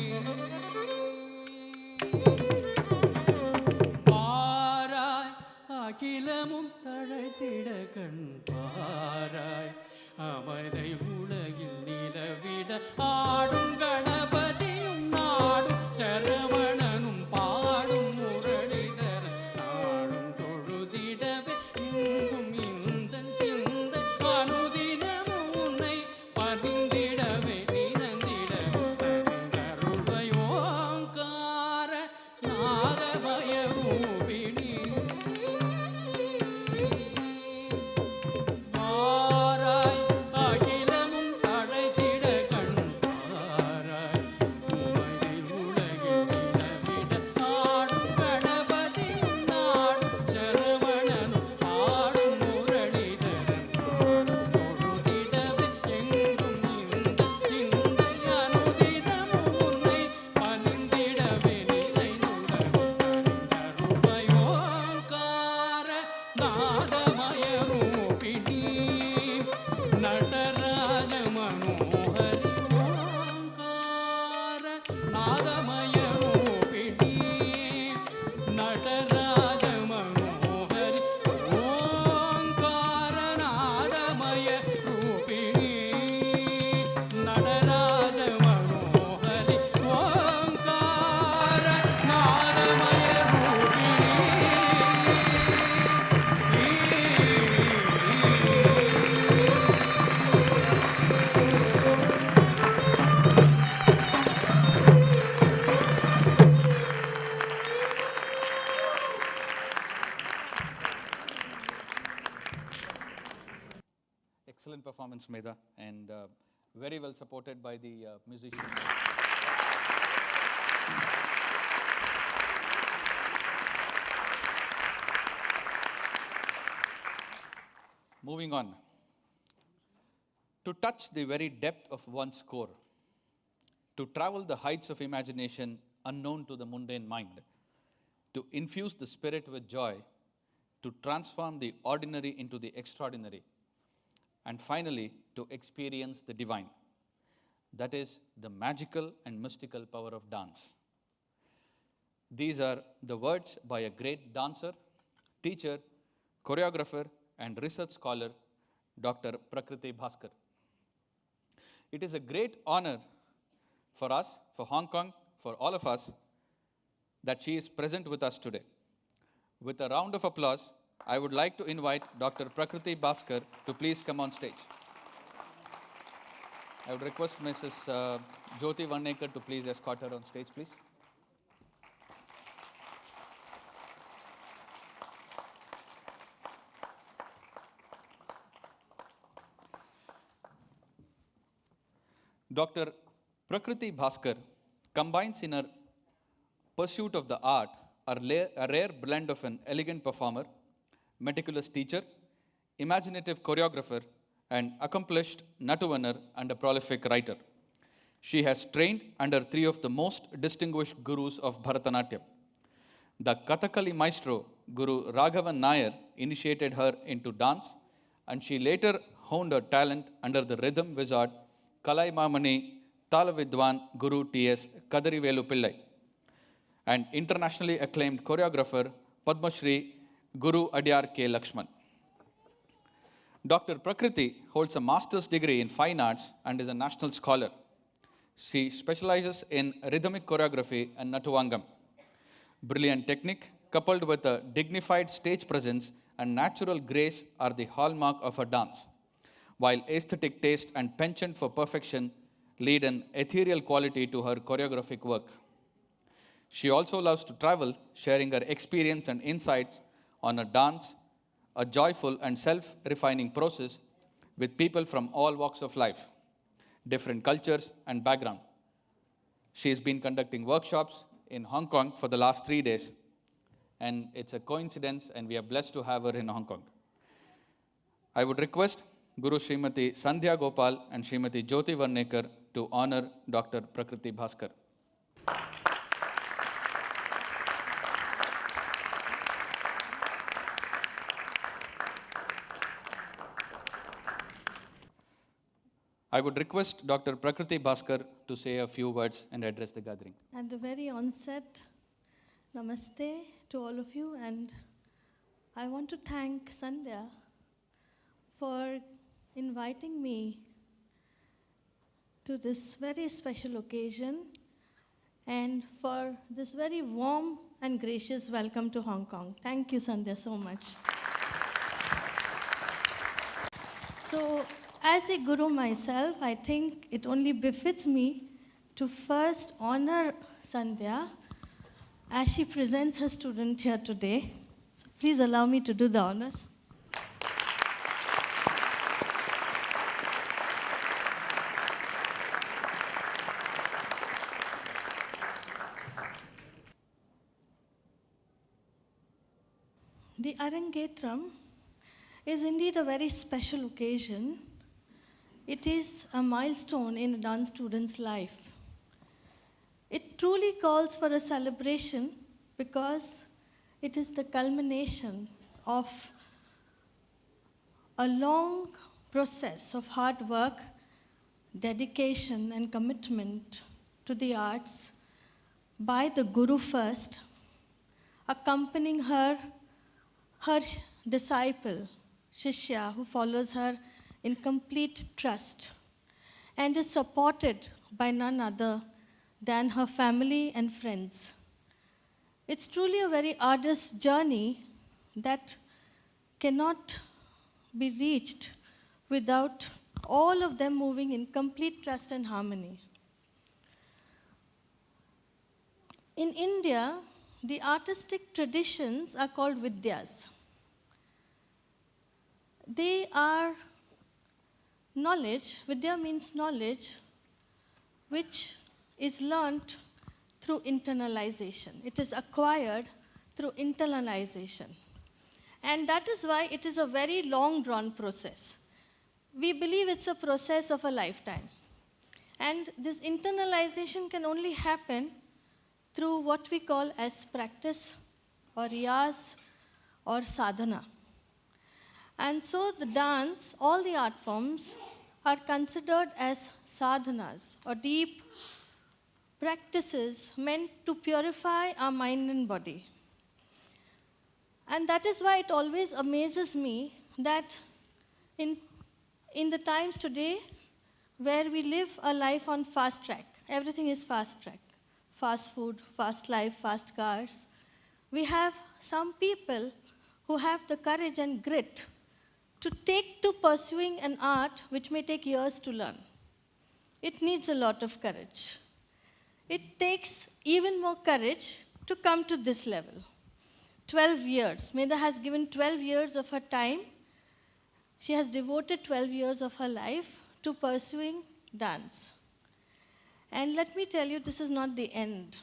பாராய் அகிலமும் தழைத்திட கண் பாராய் அமைதை உலகில் நிலவிட ஆடும் கணபதியும் நாடும் சரவணனும் Medha, and very well supported by the musicians. Moving on. To touch the very depth of one's core, to travel the heights of imagination unknown to the mundane mind, to infuse the spirit with joy, to transform the ordinary into the extraordinary, and finally, to experience the divine. That is the magical and mystical power of dance. These are the words by a great dancer, teacher, choreographer, and research scholar, Dr. Prakriti Bhaskar. It is a great honor for us, for Hong Kong, for all of us, that she is present with us today. With a round of applause, I would like to invite Dr. Prakriti Bhaskar to please come on stage. I would request Mrs. Jyoti Vernekar to please escort her on stage, please. Dr. Prakriti Bhaskar combines in her pursuit of the art a rare blend of an elegant performer, meticulous teacher, imaginative choreographer, and accomplished Nattuvannar and a prolific writer. She has trained under three of the most distinguished gurus of Bharatanatyam. The Kathakali maestro, Guru Raghavan Nair, initiated her into dance, and she later honed her talent under the rhythm wizard Kalai Mamani Talavidwan Guru T.S. Kadarivelu Pillai, and internationally acclaimed choreographer Padma Shri Guru Adyar K. Lakshman. Dr. Prakriti holds a master's degree in fine arts and is a national scholar. She specializes in rhythmic choreography and Nattuvangam. Brilliant technique, coupled with a dignified stage presence and natural grace, are the hallmark of her dance, while aesthetic taste and penchant for perfection lead an ethereal quality to her choreographic work. She also loves to travel, sharing her experience and insights on a dance, a joyful and self-refining process with people from all walks of life, different cultures and background. She has been conducting workshops in Hong Kong for the last 3 days, and it's a coincidence, and we are blessed to have her in Hong Kong. I would request Guru Srimati Sandhya Gopal and Srimati Jyoti Vernekar to honor Dr. Prakriti Bhaskar. I would request Dr. Prakriti Bhaskar to say a few words and address the gathering. At the very onset, namaste to all of you, and I want to thank Sandhya for inviting me to this very special occasion and for this very warm and gracious welcome to Hong Kong. Thank you, Sandhya, so much. So, as a guru myself, I think it only befits me to first honor Sandhya as she presents her student here today. So please allow me to do the honors. The Arangetram is indeed a very special occasion. It is a milestone in a dance student's life. It truly calls for a celebration because it is the culmination of a long process of hard work, dedication, and commitment to the arts by the Guru first, accompanying her disciple, Shishya, who follows her in complete trust and is supported by none other than her family and friends. It's truly a very arduous journey that cannot be reached without all of them moving in complete trust and harmony. In India, the artistic traditions are called Vidyas. They are knowledge, Vidya means knowledge, which is learnt through internalization. It is acquired through internalization. And that is why it is a very long drawn process. We believe it's a process of a lifetime. And this internalization can only happen through what we call as practice or riyaz or sadhana. And so the dance, all the art forms are considered as sadhanas or deep practices meant to purify our mind and body. And that is why it always amazes me that in the times today where we live a life on fast track, everything is fast track, fast food, fast life, fast cars, we have some people who have the courage and grit to take to pursuing an art which may take years to learn. It needs a lot of courage. It takes even more courage to come to this level. 12 years. Medha has given 12 years of her time. She has devoted 12 years of her life to pursuing dance. And let me tell you, this is not the end.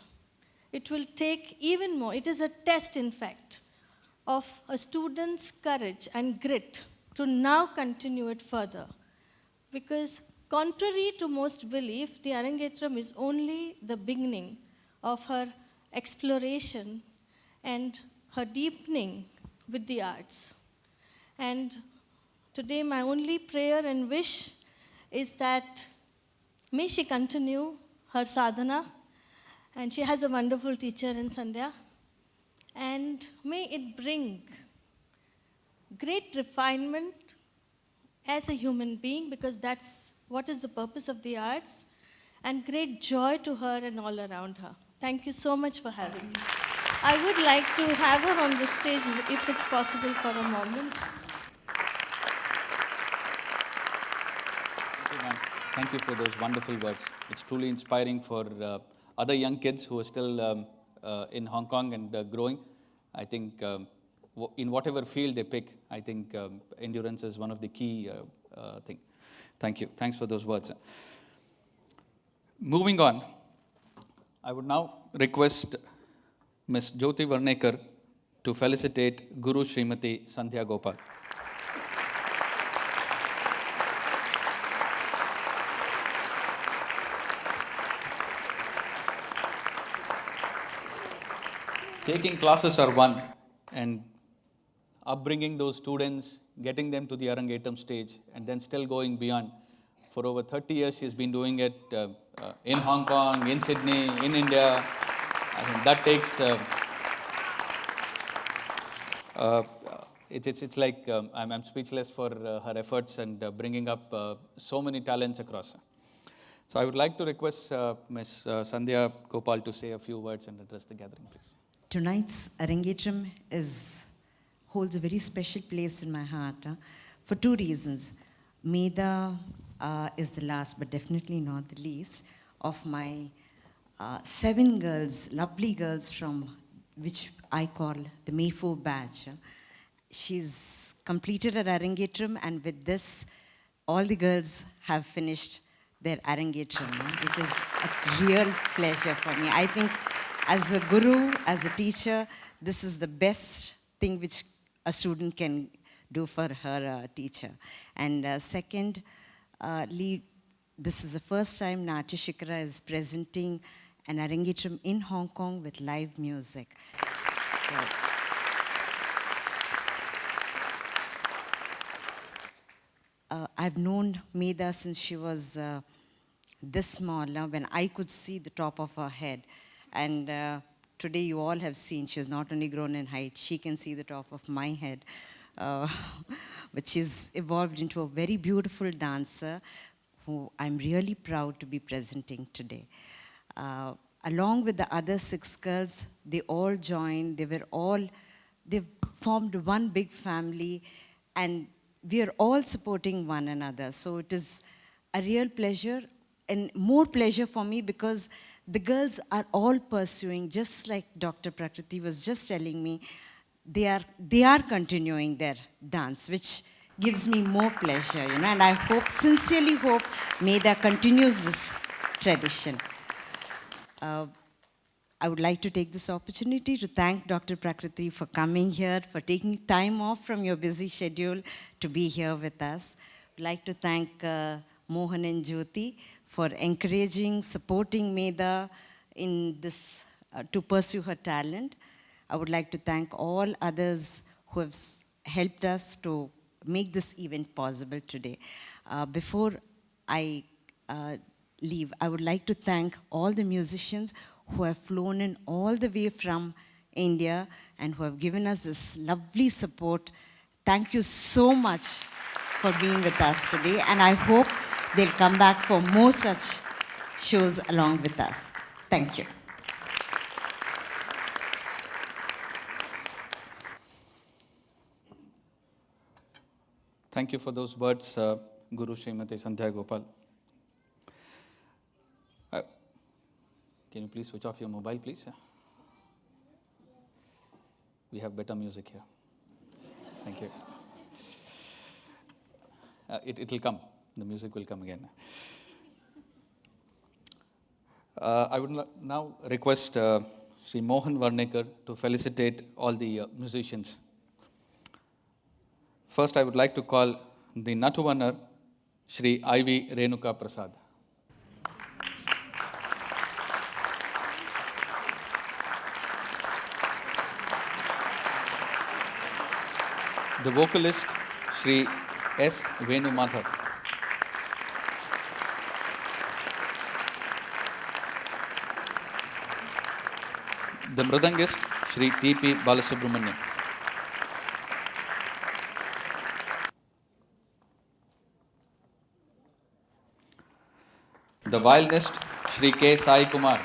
It will take even more. It is a test, in fact, of a student's courage and grit to now continue it further. Because contrary to most belief, the Arangetram is only the beginning of her exploration and her deepening with the arts. And today my only prayer and wish is that may she continue her sadhana, and she has a wonderful teacher in Sandhya, and may it bring great refinement as a human being, because that's what is the purpose of the arts, and great joy to her and all around her. Thank you so much for having me. I would like to have her on the stage if it's possible for a moment. Thank you, ma'am. Thank you for those wonderful words. It's truly inspiring for other young kids who are still in Hong Kong and growing. I think in whatever field they pick, I think endurance is one of the key things. Thank you. Thanks for those words. Moving on, I would now request Ms. Jyoti Vernekar to felicitate Guru Srimati Sandhya Gopal. Taking classes are one, and upbringing those students, getting them to the Arangetram stage, and then still going beyond. For over 30 years, she's been doing it in Hong Kong, in Sydney, in India. I think that takes, it's like I'm speechless for her efforts and bringing up so many talents across. So I would like to request Ms. Sandhya Gopal to say a few words and address the gathering, please. Tonight's Arangetram holds a very special place in my heart for two reasons. Medha is the last, but definitely not the least, of my 7 girls, lovely girls from which I call the Mayfo batch. She's completed her Arangetram, and with this, all the girls have finished their Arangetram, which is a real pleasure for me. I think as a guru, as a teacher, this is the best thing which a student can do for her teacher. And second, this is the first time Natya Shikara is presenting an Arangetram in Hong Kong with live music. So, I've known Medha since she was this small, when I could see the top of her head. And today you all have seen she's not only grown in height, she can see the top of my head. But she's evolved into a very beautiful dancer who I'm really proud to be presenting today. Along with the other 6 girls, they all joined, they formed one big family, and we are all supporting one another. So it is a real pleasure, and more pleasure for me because the girls are all pursuing, just like Dr. Prakriti was just telling me, they are continuing their dance, which gives me more pleasure, and I sincerely hope Medha continues this tradition. I would like to take this opportunity to thank Dr. Prakriti for coming here, for taking time off from your busy schedule to be here with us. I'd like to thank Mohan and Jyoti for encouraging, supporting Medha in this, to pursue her talent. I would like to thank all others who have helped us to make this event possible today. Before I leave, I would like to thank all the musicians who have flown in all the way from India and who have given us this lovely support. Thank you so much for being with us today, and I hope they'll come back for more such shows along with us. Thank you. Thank you for those words, Guru Srimati Sandhya Gopal. Can you please switch off your mobile, please? We have better music here. Thank you. It will come. The music will come again. I would now request Sri Mohan Vernekar to felicitate all the musicians. First, I would like to call the Natuvanar, Sri I.V. Renuka Prasad. The vocalist, Sri S. Venumadhav. The mridangist, Sri T.P. Balasubramanian. The violinist, Sri K. Sai Kumar.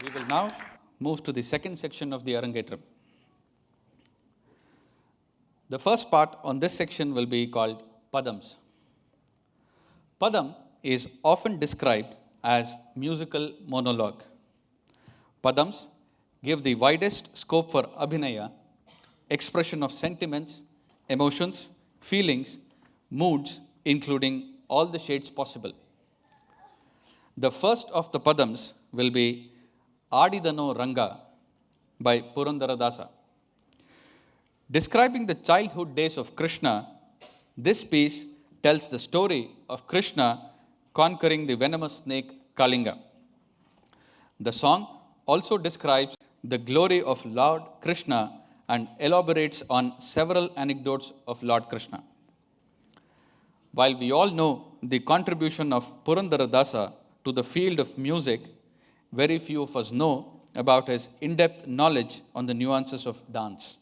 We will now move to the second section of the Arangetram. The first part on this section will be called Padams. Padam is often described as musical monologue. Padams give the widest scope for abhinaya, expression of sentiments, emotions, feelings, moods, including all the shades possible. The first of the Padams will be Adidano Ranga by Purandaradasa. Describing the childhood days of Krishna, this piece tells the story of Krishna conquering the venomous snake Kalinga. The song also describes the glory of Lord Krishna and elaborates on several anecdotes of Lord Krishna. While we all know the contribution of Purandaradasa to the field of music, very few of us know about his in-depth knowledge on the nuances of dance.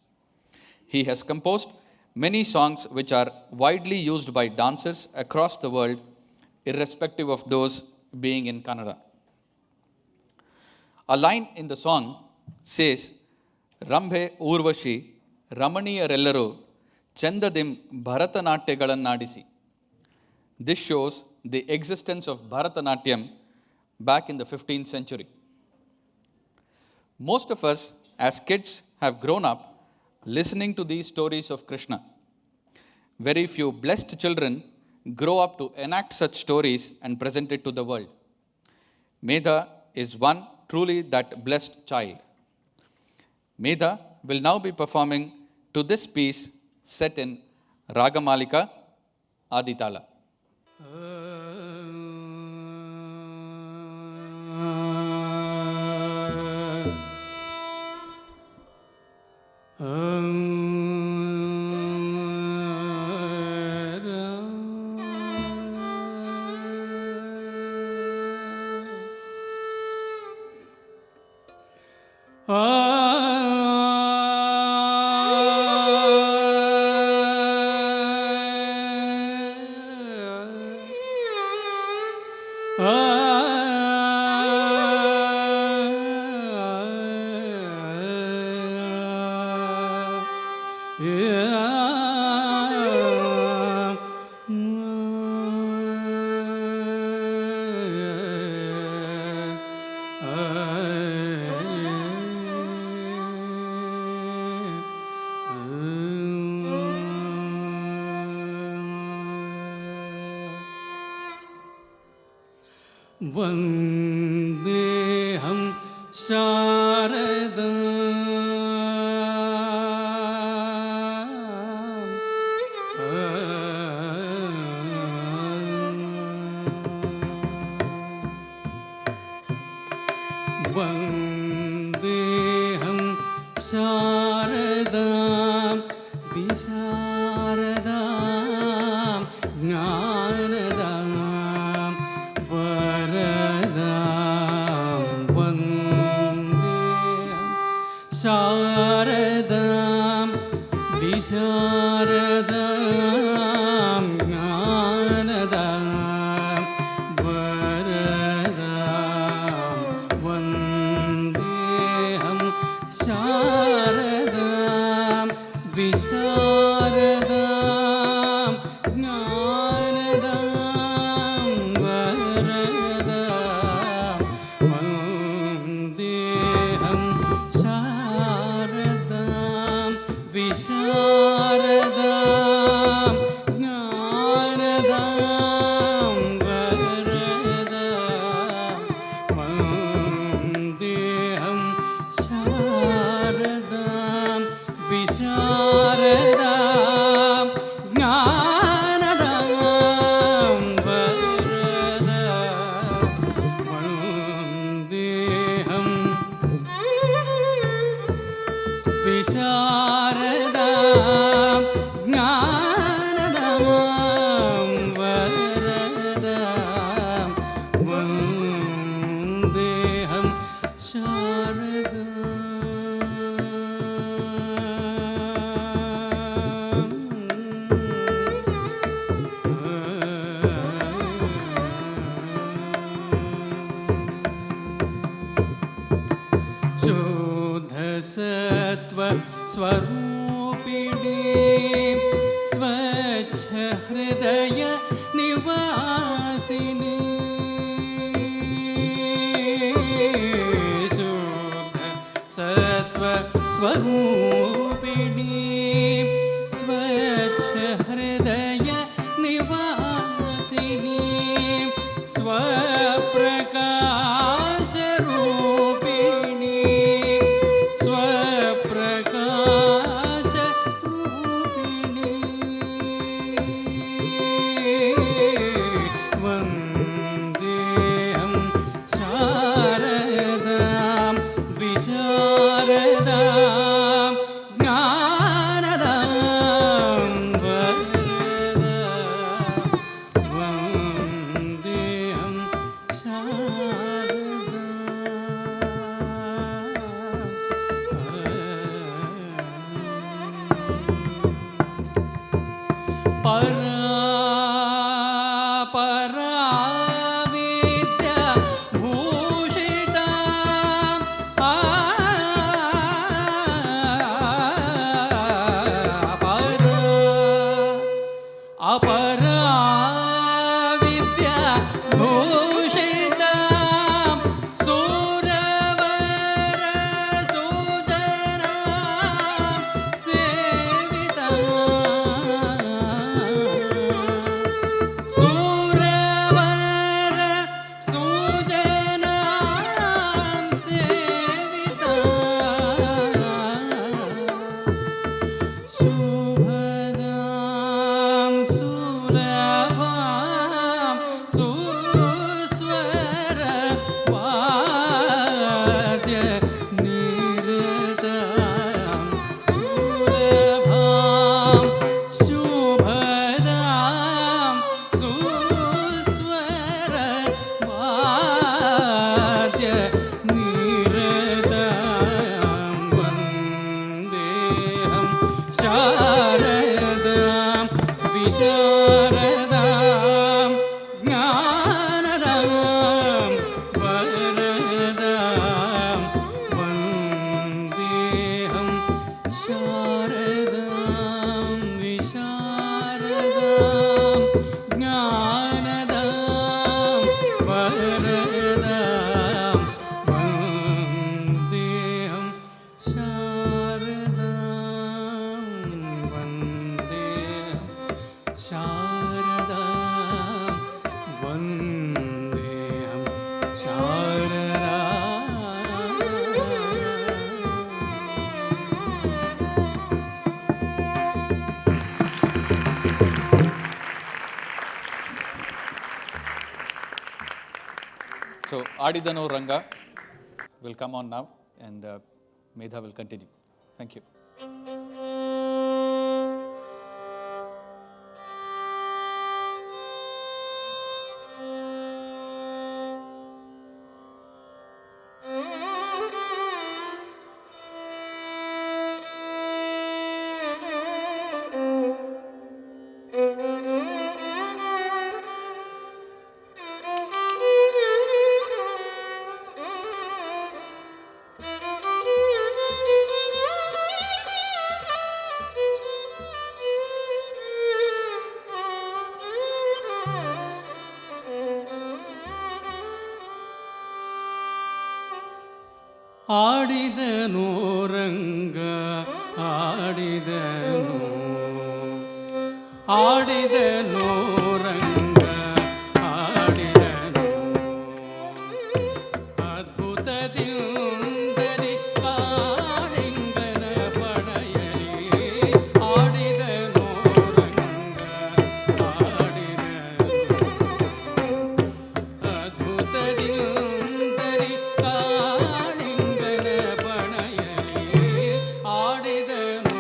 He has composed many songs which are widely used by dancers across the world, irrespective of those being in Kannada. A line in the song says, Rambhe Urvashi, Ramaniyarelleru, Chandadim Bharatanatyagalanadisi. This shows the existence of Bharatanatyam back in the 15th century. Most of us, as kids, have grown up listening to these stories of Krishna. Very few blessed children grow up to enact such stories and present it to the world. Medha is one truly that blessed child. Medha will now be performing to this piece set in Ragamalika Aditala. वन्देऽहं शारदा वन्देऽहं शारदां विशारदां ज्ञानदां वरदां वन्देऽहं शारदां विशारदां ज्ञानदां वरदां वन्देऽहं शारदां विशारदां ज्ञानदां वरदां वन्देऽहं शारदां विशारदां ज्ञानदां वरदां वन्देऽहं शारदां विशारदां ज्ञानदां वरदां वन्देऽहं विशारदां ज्ञानदां वरदां वन्देऽहं शारदां शुद्धसत्त्व स्वरूपिणी स्वच्छ हृदय निवासिनी शुद्ध सत्त्व स्वरूपिणी स्वच्छ हृदय निवासिनी स्वप्रकाश रूपिणी स्वप्रकाश रूपिणी वन्देऽहं शारदां विशारदां ज्ञानदां वरदां वन्देऽहं परा विद्या भूषिता अपरा विद्या भूषिता सुरवर सुजना सेविता सुरवर सुजना सेविता शुभदां सुलभां सुस्वर वाद्य निरतां सुलभां शुभदां सुस्वर वाद्य निरतां वन्देऽहं शारदां विशारदां ज्ञानदां वरदां वन्देऽहं शारदां Adidano Ranga will come on now, and Medha will continue. Thank you. ಆಡಿದನು ರಂಗ ಆಡಿದನು ಆಡಿದನು ರಂಗ ಆಡಿದನು ಅದ್ಭುತದಿಂದಲಿ ಕಾಳಿಂಗನ ಪಡೆಯಲಿ ಆಡಿದನು ರಂಗ ಆಡಿದನು ಅದ್ಭುತದಿಂದಲಿ ಕಾಳಿಂಗನ ಪಡೆಯಲಿ ಆಡಿದನು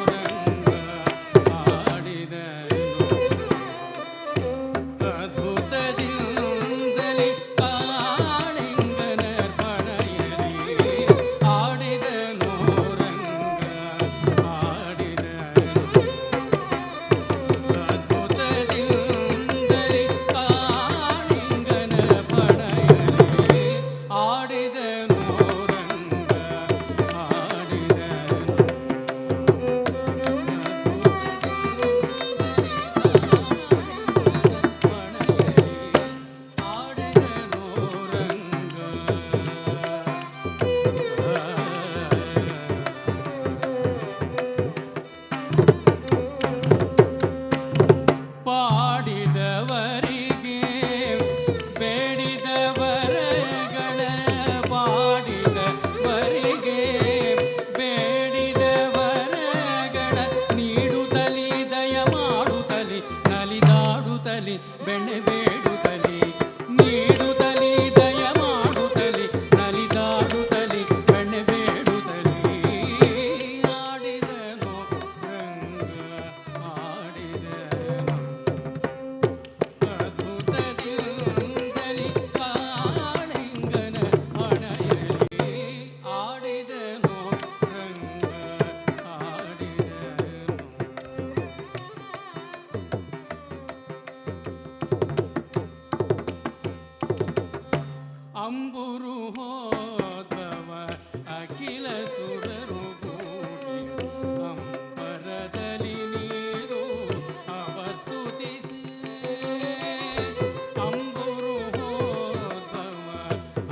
ರಂಗ ಆಡಿದನು ಅದ್ಭುತದಿಂದಲಿ ಕಾಳಿಂಗನ ಪಡೆಯಲಿ ಆಡಿದನು ರಂಗ ಆಡಿದನು ಅದ್ಭುತದಿಂದಲಿ ಕಾಳಿಂಗನ ಪಡೆಯಲಿ ಆಡಿದನು ರಂಗ ಆಡಿದನು ಪಾಡಿದವರಿಗೆ ಬೇಡಿದವರಗಳ ಪಾಡಿದವರಿಗೆ ಬೇಡಿದವರಗಳ ನೀಡುತ್ತಲಿ ದಯ ಮಾಡುತ್ತಲಿ ನಲಿದಾಡುತ್ತಲಿ ಬೆಣ್ಣೆ ಬೇಡುತ್ತಲಿ ನೀಡುತ್ತಲಿ ದಯ ಮಾಡುತ್ತಲಿ ನಲಿದಾಡುತ್ತಲಿ ಬೆಣ್ಣೆ ಬೇಡುತ್ತಲಿ ಆಡಿದನು ರಂಗ ಆಡಿದನು ಅದ್ಭುತದಿಂದಲಿ ಕಾಳಿಂಗನ ಪಡೆಯಲಿ ಆಡಿದನು ರಂಗ ಆಡಿದನು ಅಂಬುರು ಹೋದವ ಅಖಿಲ ಸುರರು ಗೂಡಿ ಅಂಬರದಲ್ಲಿ ನೀರು ಅವ ಸ್ತುತಿಸಿ ಅಂಬುರು ಹೋದವ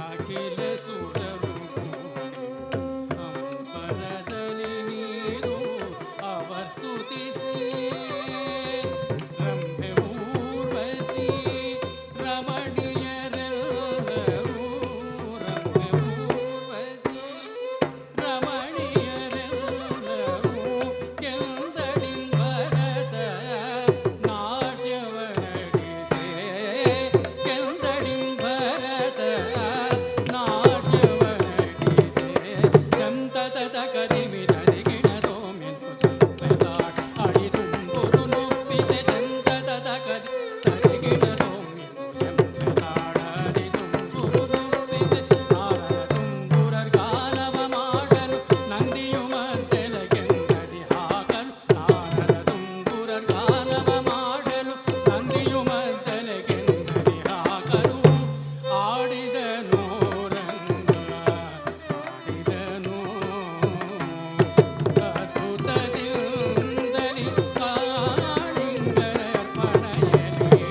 ಅಖಿಲ ಸುರರು ಗೂಡಿ ಅಂಬರದಲ್ಲಿ ನೀರು ಅವ ಸ್ತುತಿಸಿ ರಂಭೆ ಊರ್ವಶಿ ರಮಣೀಯರೆಲ್ಲರೂ ರಂಭೆ ಊರ್ವಶಿ ರಮಣೀಯರೆಲ್ಲರೂ ಕೆಂದಡಿಂಬರದ ನಾಟ್ಯವ ನಡೆಸೆ ಕೆಂದಡಿಂಬರದ ನಾಟ್ಯವ ನಡೆಸೆ ಸಂತತದ ಕದಿಮಿದರಿಗಿಣದೋ ಮೆಂದು ಚಂಪದಾಟ ಅಡಿದುಂಬುದು ನೊಪ್ಪಿಸೆ ಸಂತತದ ಕದಿಗಿಣದೋ ಮೆಂದು ಚಂಪದಾಟ ಅಡಿದುಂಬುದು ನೊಪ್ಪಿಸೆ ನಾರದುಂಬುರರ್ ಗಾನವ ಮಾಡಲು ನಂದಿಯು ಮದ್ದೆಲಗೆಂದದಿ ಹಾಕಲು ನಾರದುಂಬುರರ್ ಗಾನವ ಮಾಡಲು ನಂದಿಯು ಮದ್ದೆಲಗೆಂದದಿ ಹಾಕಲು ಆಡಿದನು ರಂಗ ಆಡಿದನು ಅದ್ಭುತದಿಂದಲಿ ಕಾಳಿಂಗನ ಪಡೆಯಲಿ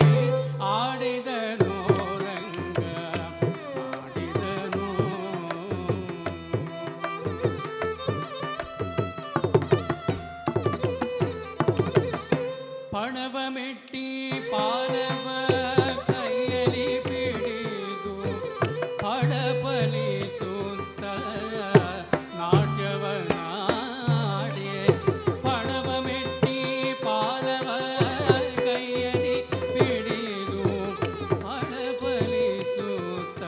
ಆಡಿದನು ರಂಗ ಆಡಿದನು ಪಣವ ಮೆಟ್ಟಿ ಪಾಲವ ಕೈಯಲಿ ಪಿಡಿದು ಹಡಪಲಿಸುತ್ತ ನಾಟ್ಯವ ನಾಡಿ ಪಣವ ಮೆಟ್ಟಿ ಪಾಲವ ಕೈಯಲಿ ಪಿಡಿದು ಹಡಪಲಿಸುತ್ತ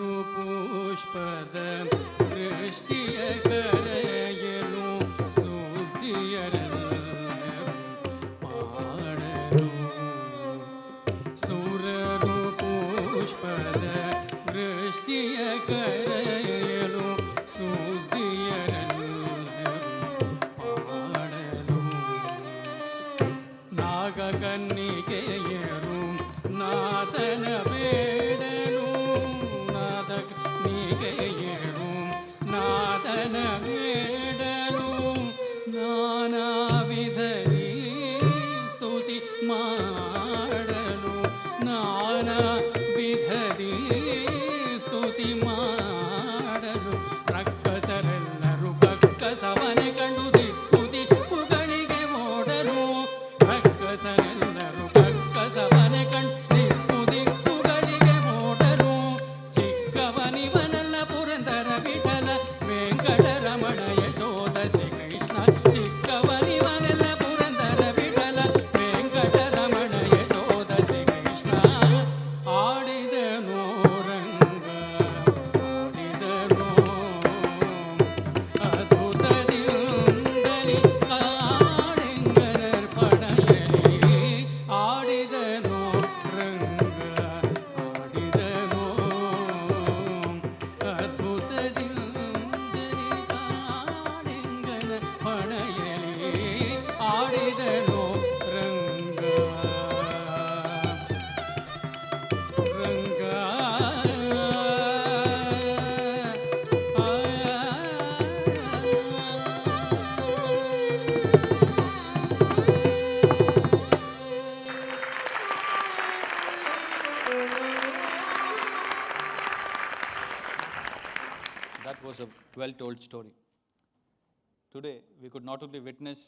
ಪುಷ್ಪದ ವೃಷ್ಟಿಯ ಕರೆಯಲು ಸುದ್ದಿಯರೆಲ್ಲರೂ ಪಾಡಲು. ಸುರರು ಪುಷ್ಪದ ವೃಷ್ಟಿಯ ಕರೆಯಲು ಸುದ್ದಿಯರೆಲ್ಲರೂ ಪಾಡಲು. ನಾಗಕನ್ನಿಕೆಯರು ನಾಥನ ಬೇಡಲು. ನಾಗಕನ್ನಿಕೆಯರು ನಾಥನ ಬೇಡಲು. ನಾನಾ ವಿಧದಿ ಸ್ತುತಿ ಮಾಡಲು. ನಾನಾ ವಿಧದಿ ಸ್ತುತಿ ಮಾಡಲು. ರಕ್ಕಸರೆಲ್ಲರೂ ಕಕ್ಕಸವನೆ ಕಂಡು ದಿಕ್ಕು ದಿಕ್ಕುಗಳಿಗೆ ಓಡಲು. ರಕ್ಕಸರೆಲ್ಲರೂ ಕಕ್ಕಸವನೆ ಕಂಡು ದಿಕ್ಕು ದಿಕ್ಕುಗಳಿಗೆ ಓಡಲು. ಚಿಕ್ಕವನಿವನಲ್ಲ ಪುರಂದರ ವಿಠಲ ವೆಂಕಟರಮಣ ಯಶೋದ ಶ್ರೀಕೃಷ್ಣ. ಚಿಕ್ಕವನಿವನೆಲ್ಲ ಪುರಂದರ ವಿಠಲ ವೆಂಕಟರಮಣ ಯಶೋದ ಶ್ರೀಕೃಷ್ಣ. ಆಡಿದನೋ ರಂಗ ಆಡಿದನೋ ಅದ್ಭುತದಿಂದಲಿ ಕಾಡೆಂಗನರ್ ಪಡೆಯಲಿ. ಆಡಿದನೋ ರಂಗ ಆಡಿದನೋ ಅದ್ಭುತದಿಂದಲಿ ಕಾಡೆಂಗನ ಪಡೆಯಲಿ. ಆಡಿದನೋ ರಂಗ ರಂಗ That was a well-told story. Today, we could not only witness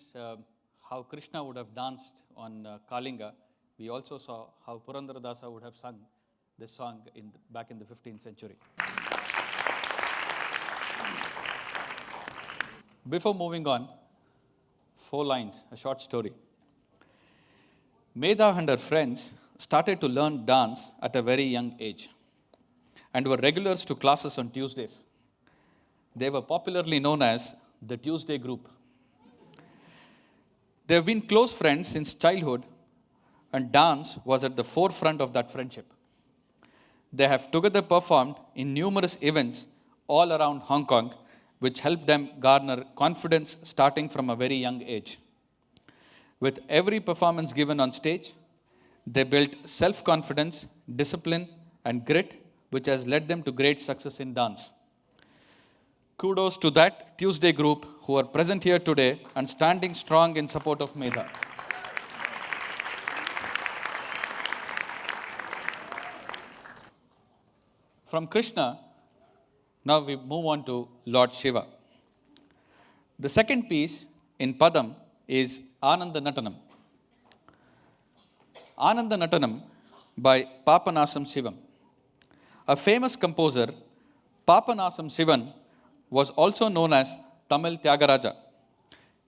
how Krishna would have danced on Kalinga, we also saw how Purandaradasa would have sung this song back in the 15th century. Before moving on, 4 lines, a short story. Medha and her friends started to learn dance at a very young age and were regulars to classes on Tuesdays. They were popularly known as the Tuesday group. They have been close friends since childhood, and dance was at the forefront of that friendship. They have together performed in numerous events all around Hong Kong, which helped them garner confidence starting from a very young age. With every performance given on stage, they built self-confidence, discipline, and grit, which has led them to great success in dance. Kudos to that Tuesday group who are present here today and standing strong in support of Medha. From Krishna, now we move on to Lord Shiva. The second piece in Padam is Ananda Natanam. Ananda Natanam by Papanasam Sivam. A famous composer, Papanasam Sivan, was also known as Tamil Tyagaraja.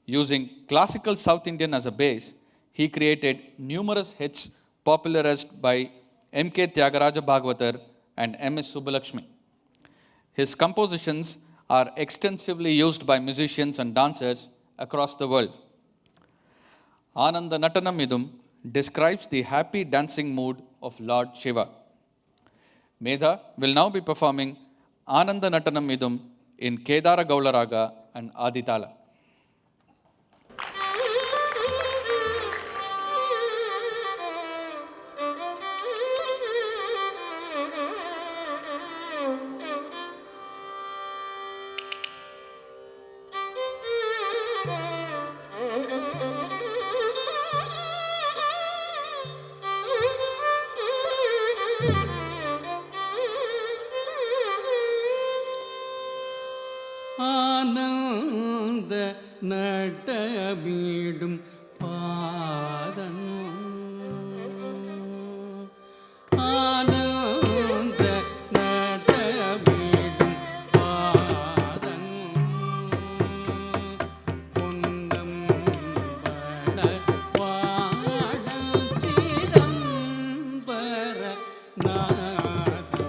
Using classical South Indian as a base, he created numerous hits popularized by M.K. Tyagaraja Bhagavatar and M.S. Subbulakshmi. His compositions are extensively used by musicians and dancers across the world. Ananda Natanam Idum describes the happy dancing mood of Lord Shiva. Medha will now be performing Ananda Natanam Idum in Kedara Gaula Raga and Aditala. ஆனந்த நடமீடும் பாதம் ஆனந்த நடமீடும் பாதம் பொன்னம் பட வாடம் சிதம்பர நாதம்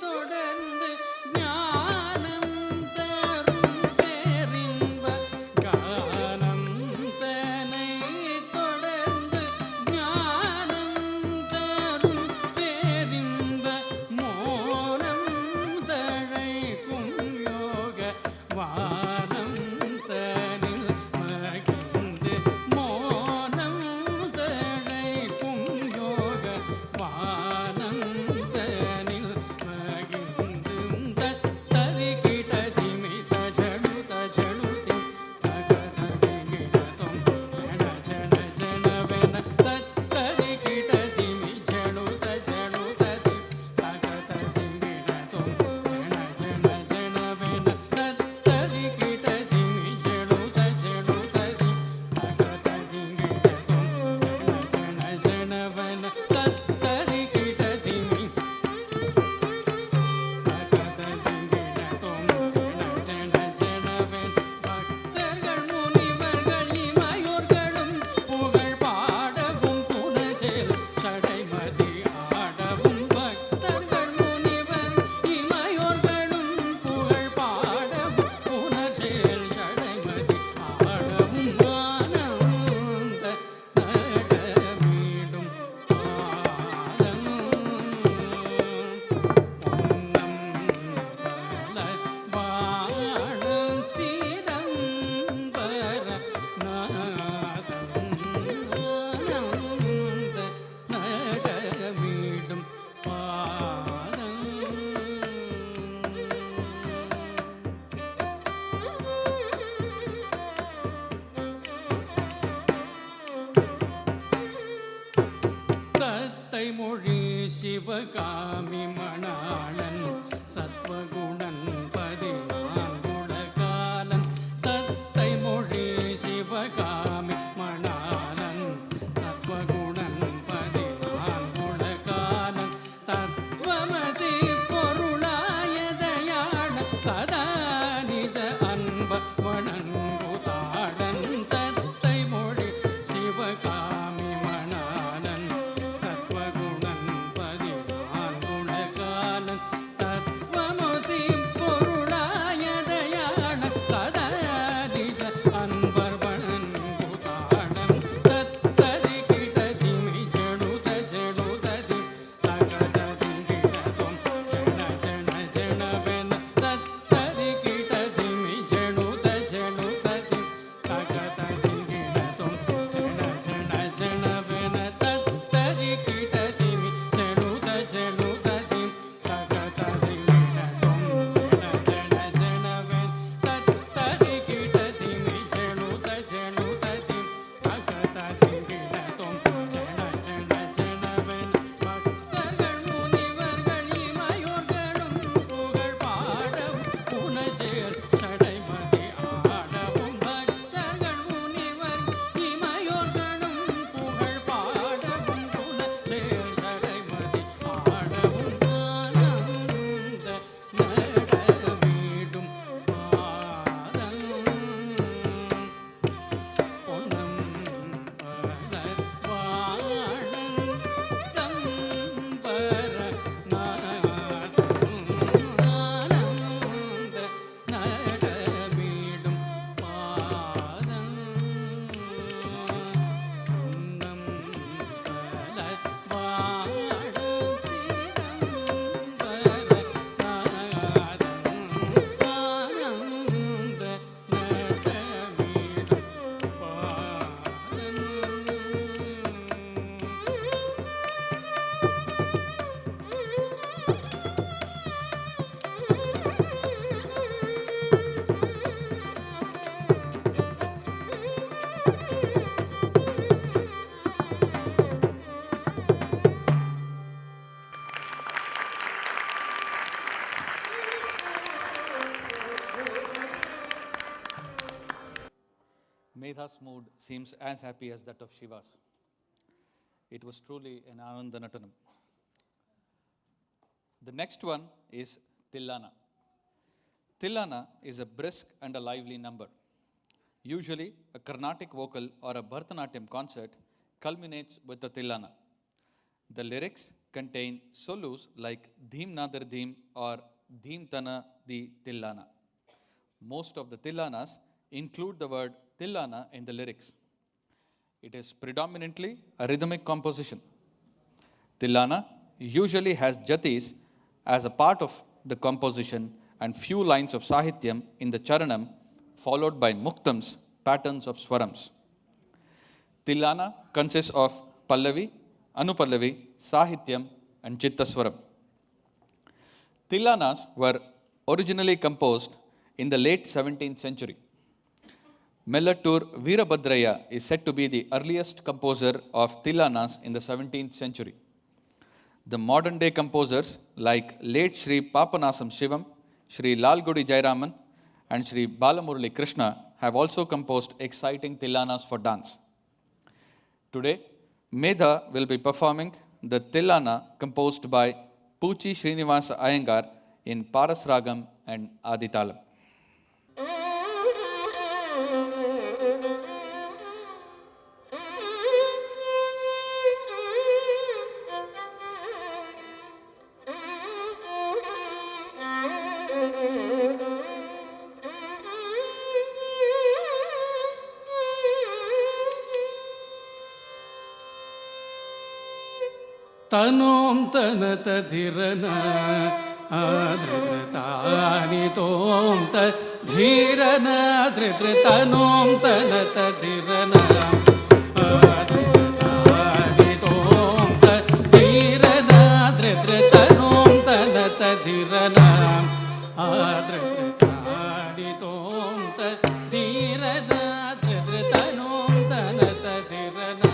தொடர்ந்து ஞானம் தரும் பேரின்ப கானம் தனை தொடர்ந்து ஞானம் தரும் பேரின்ப மோனம் தழைக்கும் யோக வானம் தனில் மகிழ்ந்து மோனம் தழைக்கும் யோக வானம் தனில் மகிழ்ந்து தரிகிட திமி தஜடு தஜடு திம் தகதகிடதொம் ஜன ஜன ஜனவென தரிகிட திமி ஜடு தஜடு ததிம் தகதகிடதொம் ஜன ஜன ஜனவென தரிகிட திமி ஜடு தஜடு ததிம் தகதகிடதொம் ஜன ஜன ஜனவென தரிகிட திமி பக்தர்கள் முனிவர்கள் இமையோர்களும் புகழ் பாடவும் புனசேல் சடைமதி ஆடவும் பக்தர்கள் முனிவர் இமையோர்களும் புகழ் பாடவும் புனசேல் சடைமதி ஆடவும் ஆனந்த நடமீடும் பாதம் வாழும் சிதம்பர நாதம் ஆனந்த நடமீடும் பாதம் தத்தை மொழி சிவகாமி மணாளன் சத்வகுணன் பதினான்குலகாலன் தத்தை மொழி சிவகாமி மணாளன் சத்வகுணன் பதினான்குலகாலன் தத்துவமசி பொருளாயதயாள சதா நிஜ அன்ப வணங்குதாளன் தத்தை மொழி சிவகாமி மணாளன் சத்வகுணன் பதினான்குலகாலன் தத்துவமசி பொருளாயதயாள சதா நிஜ அன்பர் வணங்குதாளன் தத்தரிகிட திமி ஜடுத ஜடுததி தகததிகிடதொம் ஜன ஜன ஜனவென தத்தரிகிட திமி ஜடுத ஜடுததி தகததிகிடதொம் ஜன ஜன ஜனவென தத்தரிகிட திமி ஜடுத ஜடுததி தகததிகிடதொம் ஜன ஜன ஜனவென தத்தரிகிட திமி ஜடுத ஜடுததி தகததிகிடதொம் ஜன ஜன ஜனவென பக்தர்கள் முனிவர்கள் இமையோர்களும் புகழ் பாடவும் புனசேல் சடைமதி ஆடவும் பக்தர்கள் முனிவர் இமையோர்களும் புகழ் பாடவும் புனசேல் சடைமதி ஆடவும் ஆனந்த நடமீடும் பாதம் பொன்னம் பல வாழன் தம்பர நாதம் ஆனந்த நடமீடும் பாதம் பொன்னம் பல வாழும் சிதம்பர நாதம் ஆனந்த நடமீடும் Medha's mood seems as happy as that of Shiva's. It was truly an Anandanatanam. The next one is Tillana. Tillana is a brisk and a lively number. Usually, a Carnatic vocal or a Bharatanatyam concert culminates with the Tillana. The lyrics contain solus like Dhim Nadar Dhim or Dhim Tana Di Tillana. Most of the tillanas include the word tillana in the lyrics. It is predominantly a rhythmic composition. Tillana usually has jatis as a part of the composition and few lines of sahityam in the charanam, followed by muktams, patterns of swarams. Tillana consists of pallavi, anupallavi, sahityam, and chittaswaram. Tillanas were originally composed in the late 17th century. Mellattur Veerabhadraya is said to be the earliest composer of tillanas in the 17th century. The modern day composers like late Sri Papanasam Shivam, Sri Lalgudi Jairaman, and Sri Balamurali Krishna have also composed exciting tillanas for dance. Today, Medha will be performing the tillana composed by Puchi Srinivasa Iyengar in Parasragam and Aditalam. ತನೋಂ ತನತ ಧಿರನ ಆದೃತಾನಿ ತೋಂ ತ ಧೀರನ ತನೋಂ ತನತ ಧಿರನ ಆದೃತಾನಿ ತೋಂ ತ ಧೀರನ ತನೋಂ ತನತ ಧಿರನ ಆದೃತಾನಿ ತೋಂ ತ ಧೀರನ ತನೋಂ ತನತ ಧಿರನ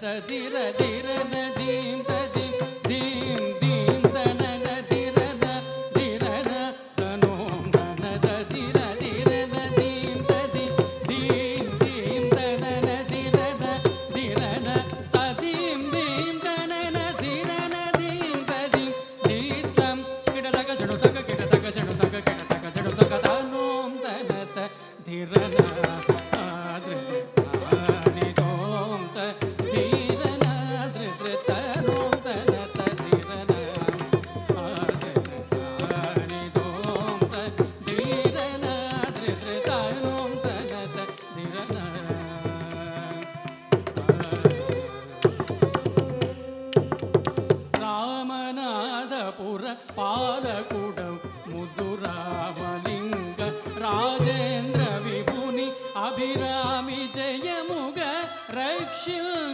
Dhirana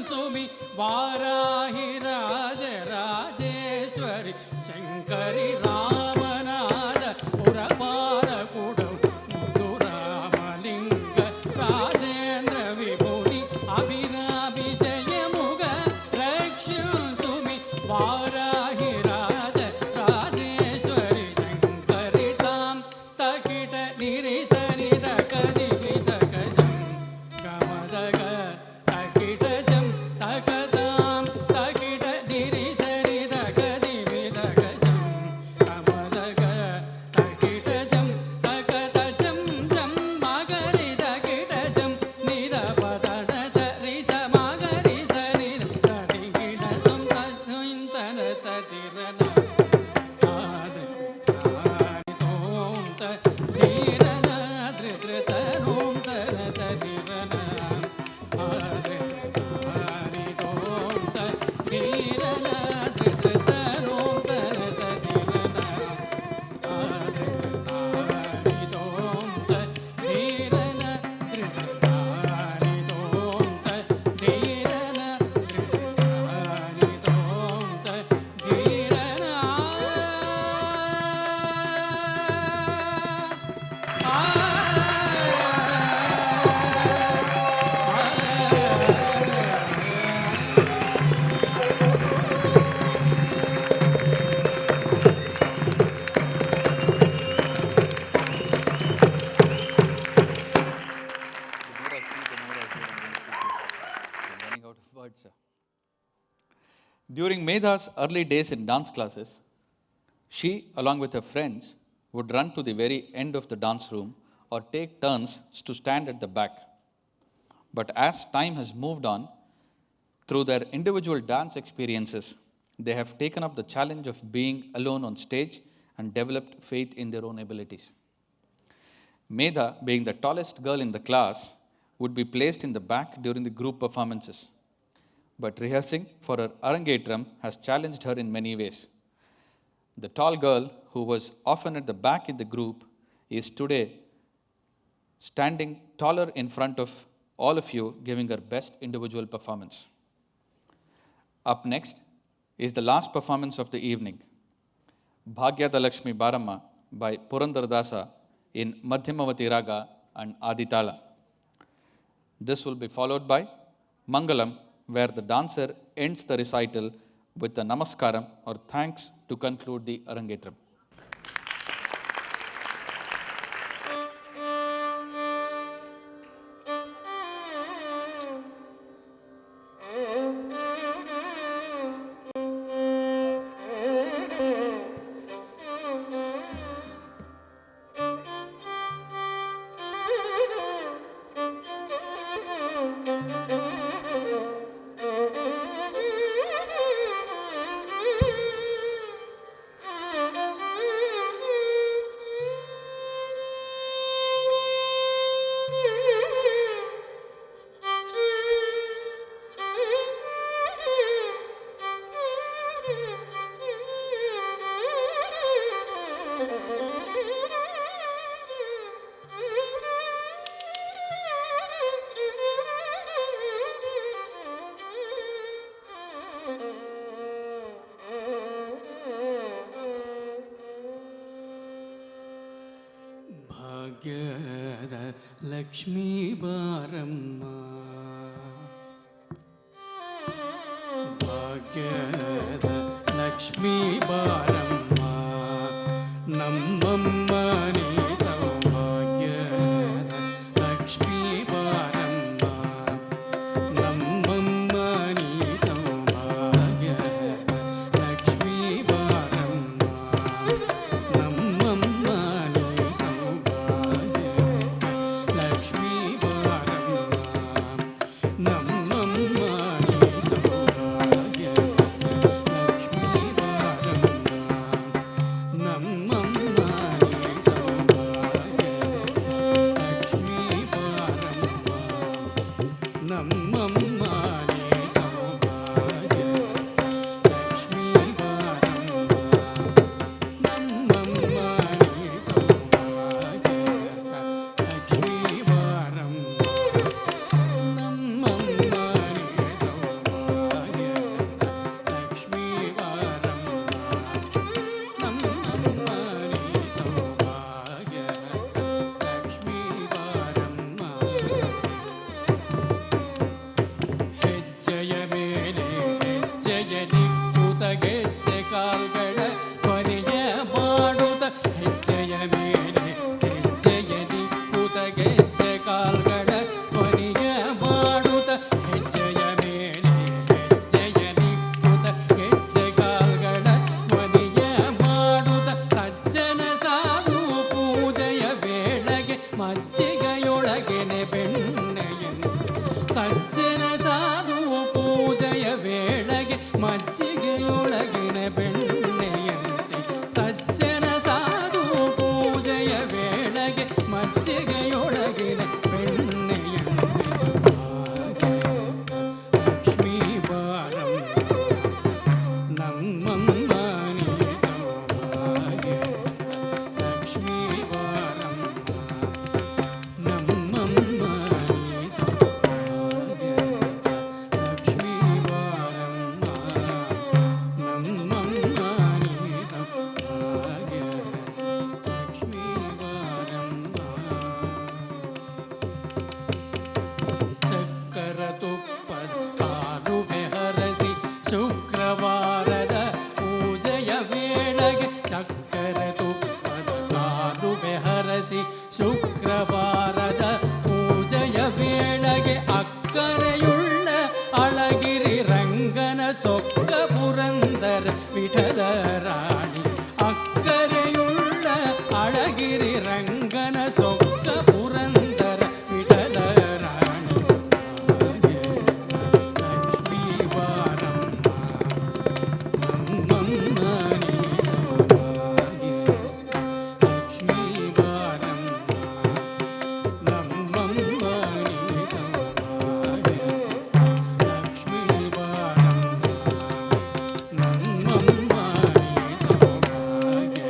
Sumi वाराहि Rajarajeshwari शङ्करि Ramnath पुरपालकुडं मुदुरामलिङ्ग Rajendra विभुनि अभिरामि जयमुग रक्षन्तुमि वाराहि Rajarajeshwari शङ्करि तां तकिट निरिसनि दकदिविदकजं गमदग तकिटजं तकतां तकिट निरिसनि दकदिविदकजं गमदग तकिटजं तकतजं जं मगरि तकिटजं निरपदडत रिस मगरि सनि तदिगिडतं तद्विन्तन तदिरन During Medha's early days in dance classes, she, along with her friends, would run to the very end of the dance room or take turns to stand at the back. But as time has moved on, through their individual dance experiences, they have taken up the challenge of being alone on stage and developed faith in their own abilities. Medha, being the tallest girl in the class, would be placed in the back during the group performances. But rehearsing for her Arangetram has challenged her in many ways. The tall girl, who was often at the back in the group, is today standing taller in front of all of you, giving her best individual performance. Up next is the last performance of the evening, Bhagyada Lakshmi Baramma by Purandaradasa in Madhyamavati Raga and Aditala. This will be followed by Mangalam, where the dancer ends the recital with a namaskaram or thanks to conclude the Arangetram. ಭಾಗ್ಯದ ಲಕ್ಷ್ಮೀ ಬಾರಮ್ಮ ಭಾಗ್ಯದ ಲಕ್ಷ್ಮೀ ಬಾರಮ್ಮ ನಮ್ಮಮ್ಮ ನೀ ಸೌಭಾಗ್ಯದ ಲಕ್ಷ್ಮೀ ಬಾರಮ್ಮ ನಮ್ಮಮ್ಮ ನೀ ಸೌಭಾಗ್ಯದ ಲಕ್ಷ್ಮೀ ಬಾರಮ್ಮ ನಮ್ಮಮ್ಮ ನೀ ಸೌಭಾಗ್ಯದ ಲಕ್ಷ್ಮೀ ಬಾರಮ್ಮ ನಮ್ಮಮ್ಮ ನೀ ಸೌಭಾಗ್ಯದ ಲಕ್ಷ್ಮೀ ಬಾರಮ್ಮ சொக்க புரந்தர விடல ராணி அக்கரையுள்ள அழகிரி ரங்கன சொக்க புரந்தர விடல ராணி லக்ஷ்மி வாரம்மா மம்மணி சௌபாகிய லக்ஷ்மி வாரம்மா நம்மம்மணி சௌபாகிய லக்ஷ்மி வாரம்மா நம்மம்மணி சௌபாகிய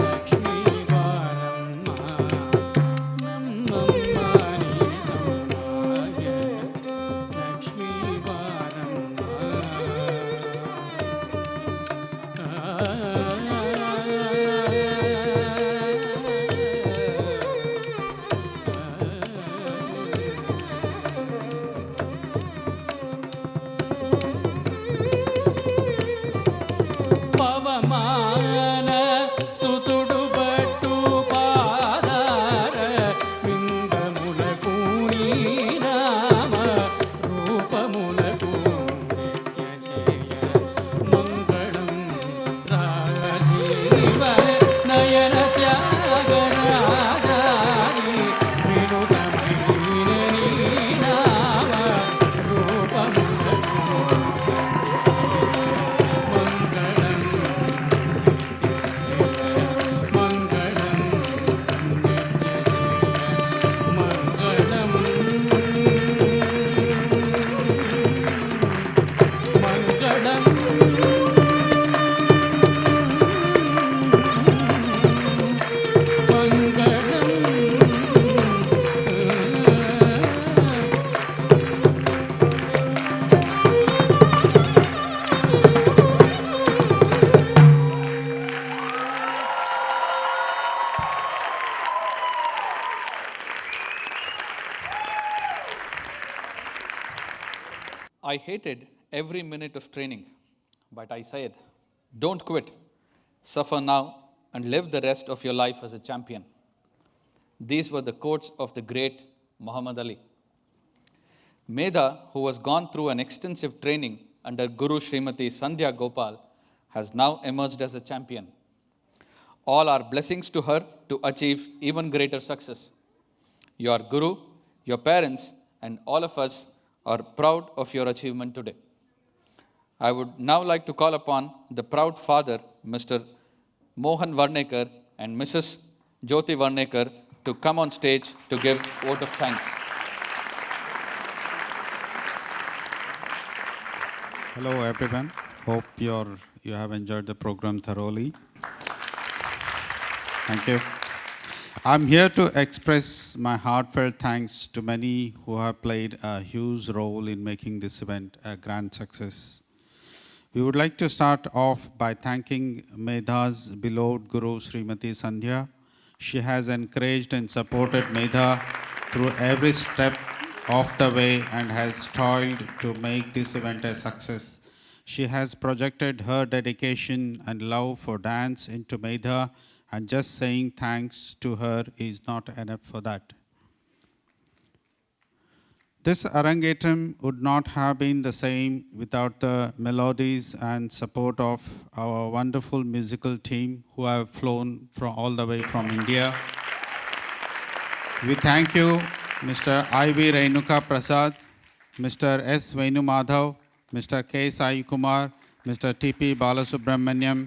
லக்ஷ்மி வாரம்மா நம்மம்மணி சௌபாகிய லக்ஷ்மி పవమాన సుతుడు బట్టు పాదార విందములకు నీ నామ రూపములకు నిత్య జయ మంగళం రాజీవ నయన త్యాగరాజాని వినుతమైన నీ నామ రూపములకు మంగళం మంగళం మంగళం మంగళం I hated every minute of training, but I said, don't quit. Suffer now and live the rest of your life as a champion. These were the quotes of the great Muhammad Ali. Medha, who has gone through an extensive training under Guru Srimati Sandhya Gopal, has now emerged as a champion. All are blessings to her to achieve even greater success. Your Guru, your parents, and all of us are proud of your achievement today. I would now like to call upon the proud father, Mr. Mohan Vernekar and Mrs. Jyoti Vernekar, to come on stage to give vote of thanks. Hello, everyone. Hope you have enjoyed the program thoroughly. Thank you. I'm here to express my heartfelt thanks to many who have played a huge role in making this event a grand success. We would like to start off by thanking Medha's beloved Guru Srimati Sandhya. She has encouraged and supported Medha through every step of the way and has toiled to make this event a success. She has projected her dedication and love for dance into Medha, and just saying thanks to her is not enough for that. This Arangetram would not have been the same without the melodies and support of our wonderful musical team who have flown from all the way from India. We thank you, Mr. I.V. Renuka Prasad, Mr. S. Venu Madhav, Mr. K. Sai Kumar, Mr. T.P. Balasubramaniam,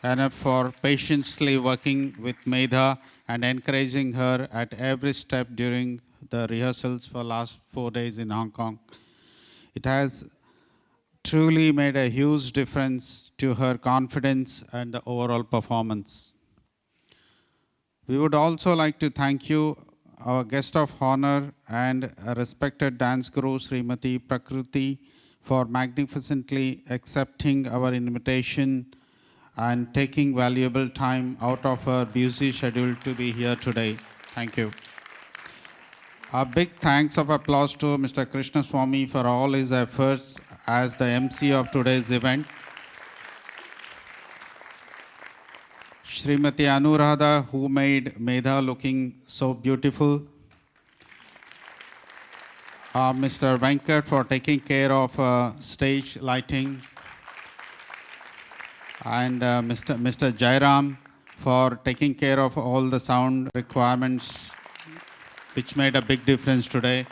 and for patiently working with Medha and encouraging her at every step during the rehearsals for last 4 days in Hong Kong. It has truly made a huge difference to her confidence and the overall performance. We would also like to thank you, our guest of honor and a respected dance guru Srimati Prakriti, for magnificently accepting our invitation and taking valuable time out of her busy schedule to be here today. Thank you. A big thanks of applause to Mr. Krishna Swami for all his efforts as the MC of today's event. Srimati Anuradha, who made Medha looking so beautiful. Mr. Vernekar for taking care of stage lighting, and Mr. Jairam for taking care of all the sound requirements, which made a big difference today.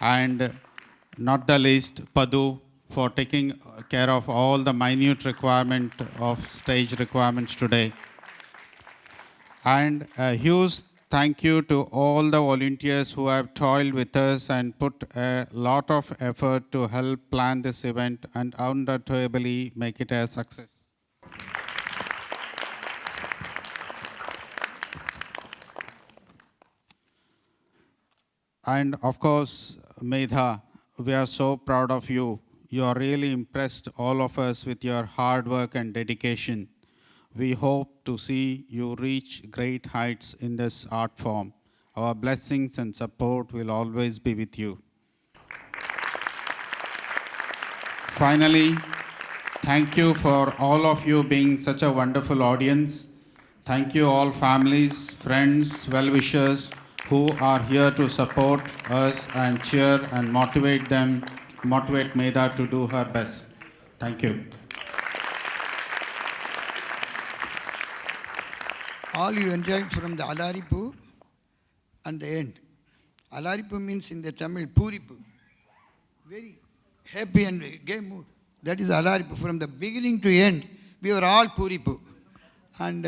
And not the least, Padu for taking care of all the minute requirement of stage requirements today. And a huge thank you to all the volunteers who have toiled with us and put a lot of effort to help plan this event and undoubtedly make it a success. And of course, Medha, we are so proud of you. You are really impressed all of us with your hard work and dedication. We hope to see you reach great heights in this art form. Our blessings and support will always be with you. Finally, thank you for all of you being such a wonderful audience. Thank you all families, friends, well-wishers who are here to support us and cheer and motivate Medha to do her best. Thank you. All you enjoyed from the Alaripu and the end. Alaripu means in the Tamil, Puripu. Very happy and gay mood. That is Alaripu. From the beginning to end, we were all Puripu. And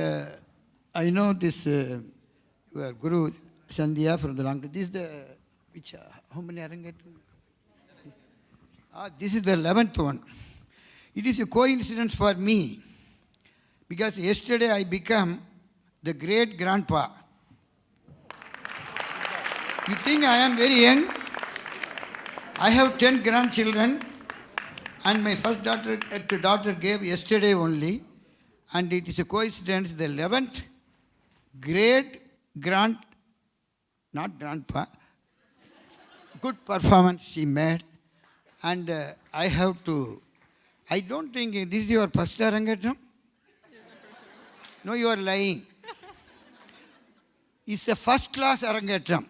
I know this, your Guru, Sandhya from the long time. This is the, which, how many Arangetram? This is the 11th one. It is a coincidence for me, because yesterday I became the great grandpa. You think I am very young? I have 10 grandchildren, and my first daughter gave yesterday only, and it is a coincidence, the 11th not grandpa, good performance she made, and I don't think this is your first Arangetram? No, you are lying. It's a first class Arangetram.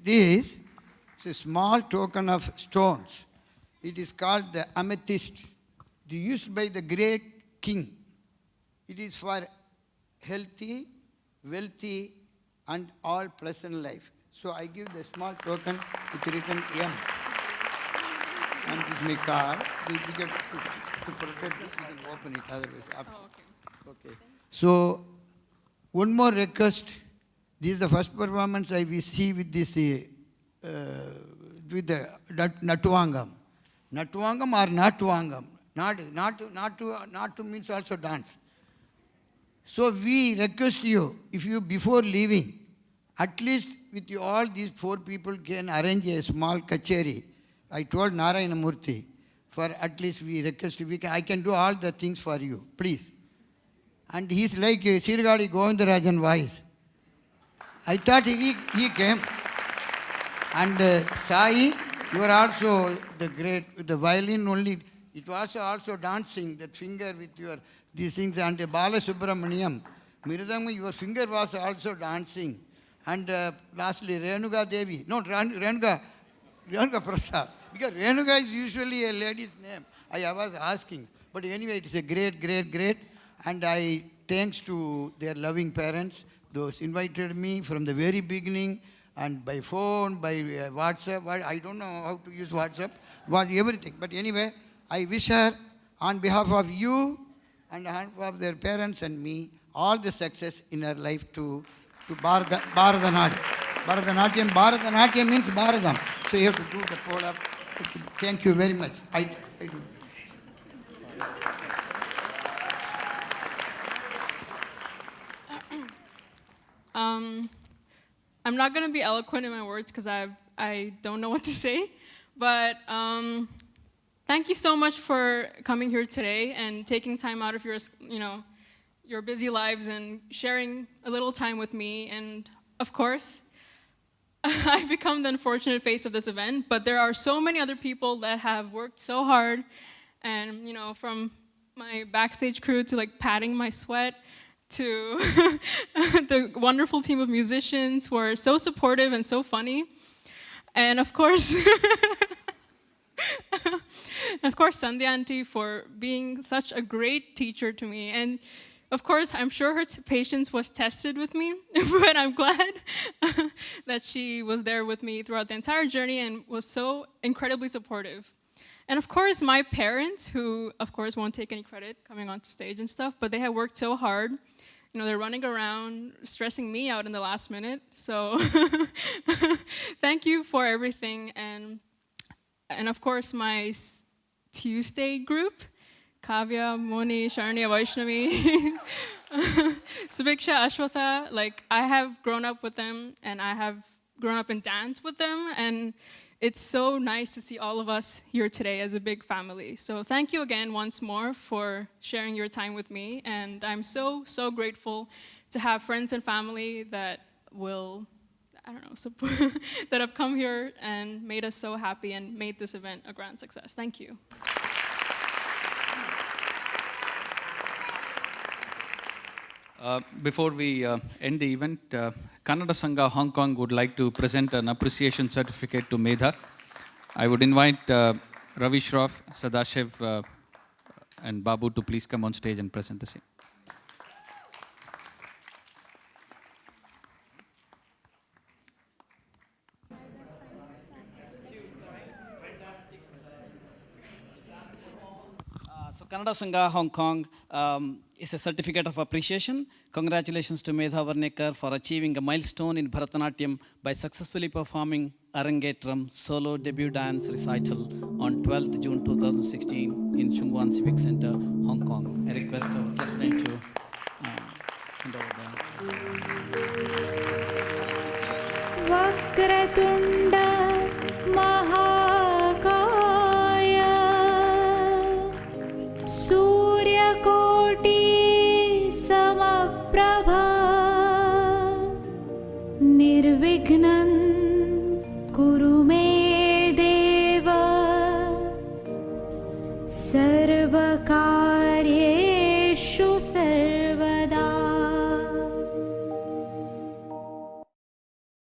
This is a small token of stones. It is called the amethyst. It is used by the great king. It is for healthy, wealthy, and all pleasant life. So I give the small token with written M. And this is my card. To protect this, you can open it. Otherwise, after. Okay. So, one more request. This is the first performance I will see with this, with the Natuvangam. Natuvangam or Natuvangam. Not to means also dance. So we request you, if you before leaving, at least with you, all these 4 people can arrange a small kacheri. I told Narayana Murthy, for at least we request, I can do all the things for you, please. And he's like Sirgali Govindarajan voice. I thought he came. And Sai, you are also the great, the violin only, it was also dancing, that finger with these things, and Bala Subramaniam, Miradama, your finger was also dancing. And lastly, Renuga Devi, no, Renuga Prasad, because Renuga is usually a lady's name. I was asking, but anyway, it is a great, and I thanks to their loving parents, those invited me from the very beginning, and by phone, by WhatsApp, I don't know how to use WhatsApp, everything. But anyway, I wish her, on behalf of you, and on behalf of their parents and me, all the success in her life to Bharatanatyam. Bharatanatyam means Bharatam. So you have to do the pull-up. Thank you very much. I do. I'm not going to be eloquent in my words because I don't know what to say, but thank you so much for coming here today and taking time out of your busy lives and sharing a little time with me. And of course, I've become the unfortunate face of this event, but there are so many other people that have worked so hard, and from my backstage crew to like patting my sweat, to the wonderful team of musicians who are so supportive and so funny. And of course, Sandhya auntie for being such a great teacher to me. And of course, I'm sure her patience was tested with me, but I'm glad that she was there with me throughout the entire journey and was so incredibly supportive. And of course, my parents, who of course won't take any credit coming onto stage and stuff, but they have worked so hard. You know, they're running around, stressing me out in the last minute. So thank you for everything. And of course, my Tuesday group, Kavya, Moni, Sharnya, Vaishnavi, Subiksha, Ashwatha, like I have grown up with them and I have grown up in dance with them, and it's so nice to see all of us here today as a big family. So thank you again once more for sharing your time with me, and I'm so, so grateful to have friends and family that will, I don't know, support, that have come here and made us so happy and made this event a grand success. Thank you. Before we end the event, Kannada Sangha Hong Kong would like to present an appreciation certificate to Medha. I would invite Ravi Shroff, Sadashiv, and Babu to please come on stage and present the same. So Kannada Sangha Hong Kong is a certificate of appreciation. Congratulations to Medha Vernekar for achieving a milestone in Bharatanatyam by successfully performing Arangetram solo debut dance recital on 12th June 2016 in Chungwan Civic Center, Hong Kong. I request our guest name to hand over the Vakratunda Mahakaya Suryakoti Samaprabha Nirvignan Kuru me Deva Sarvakar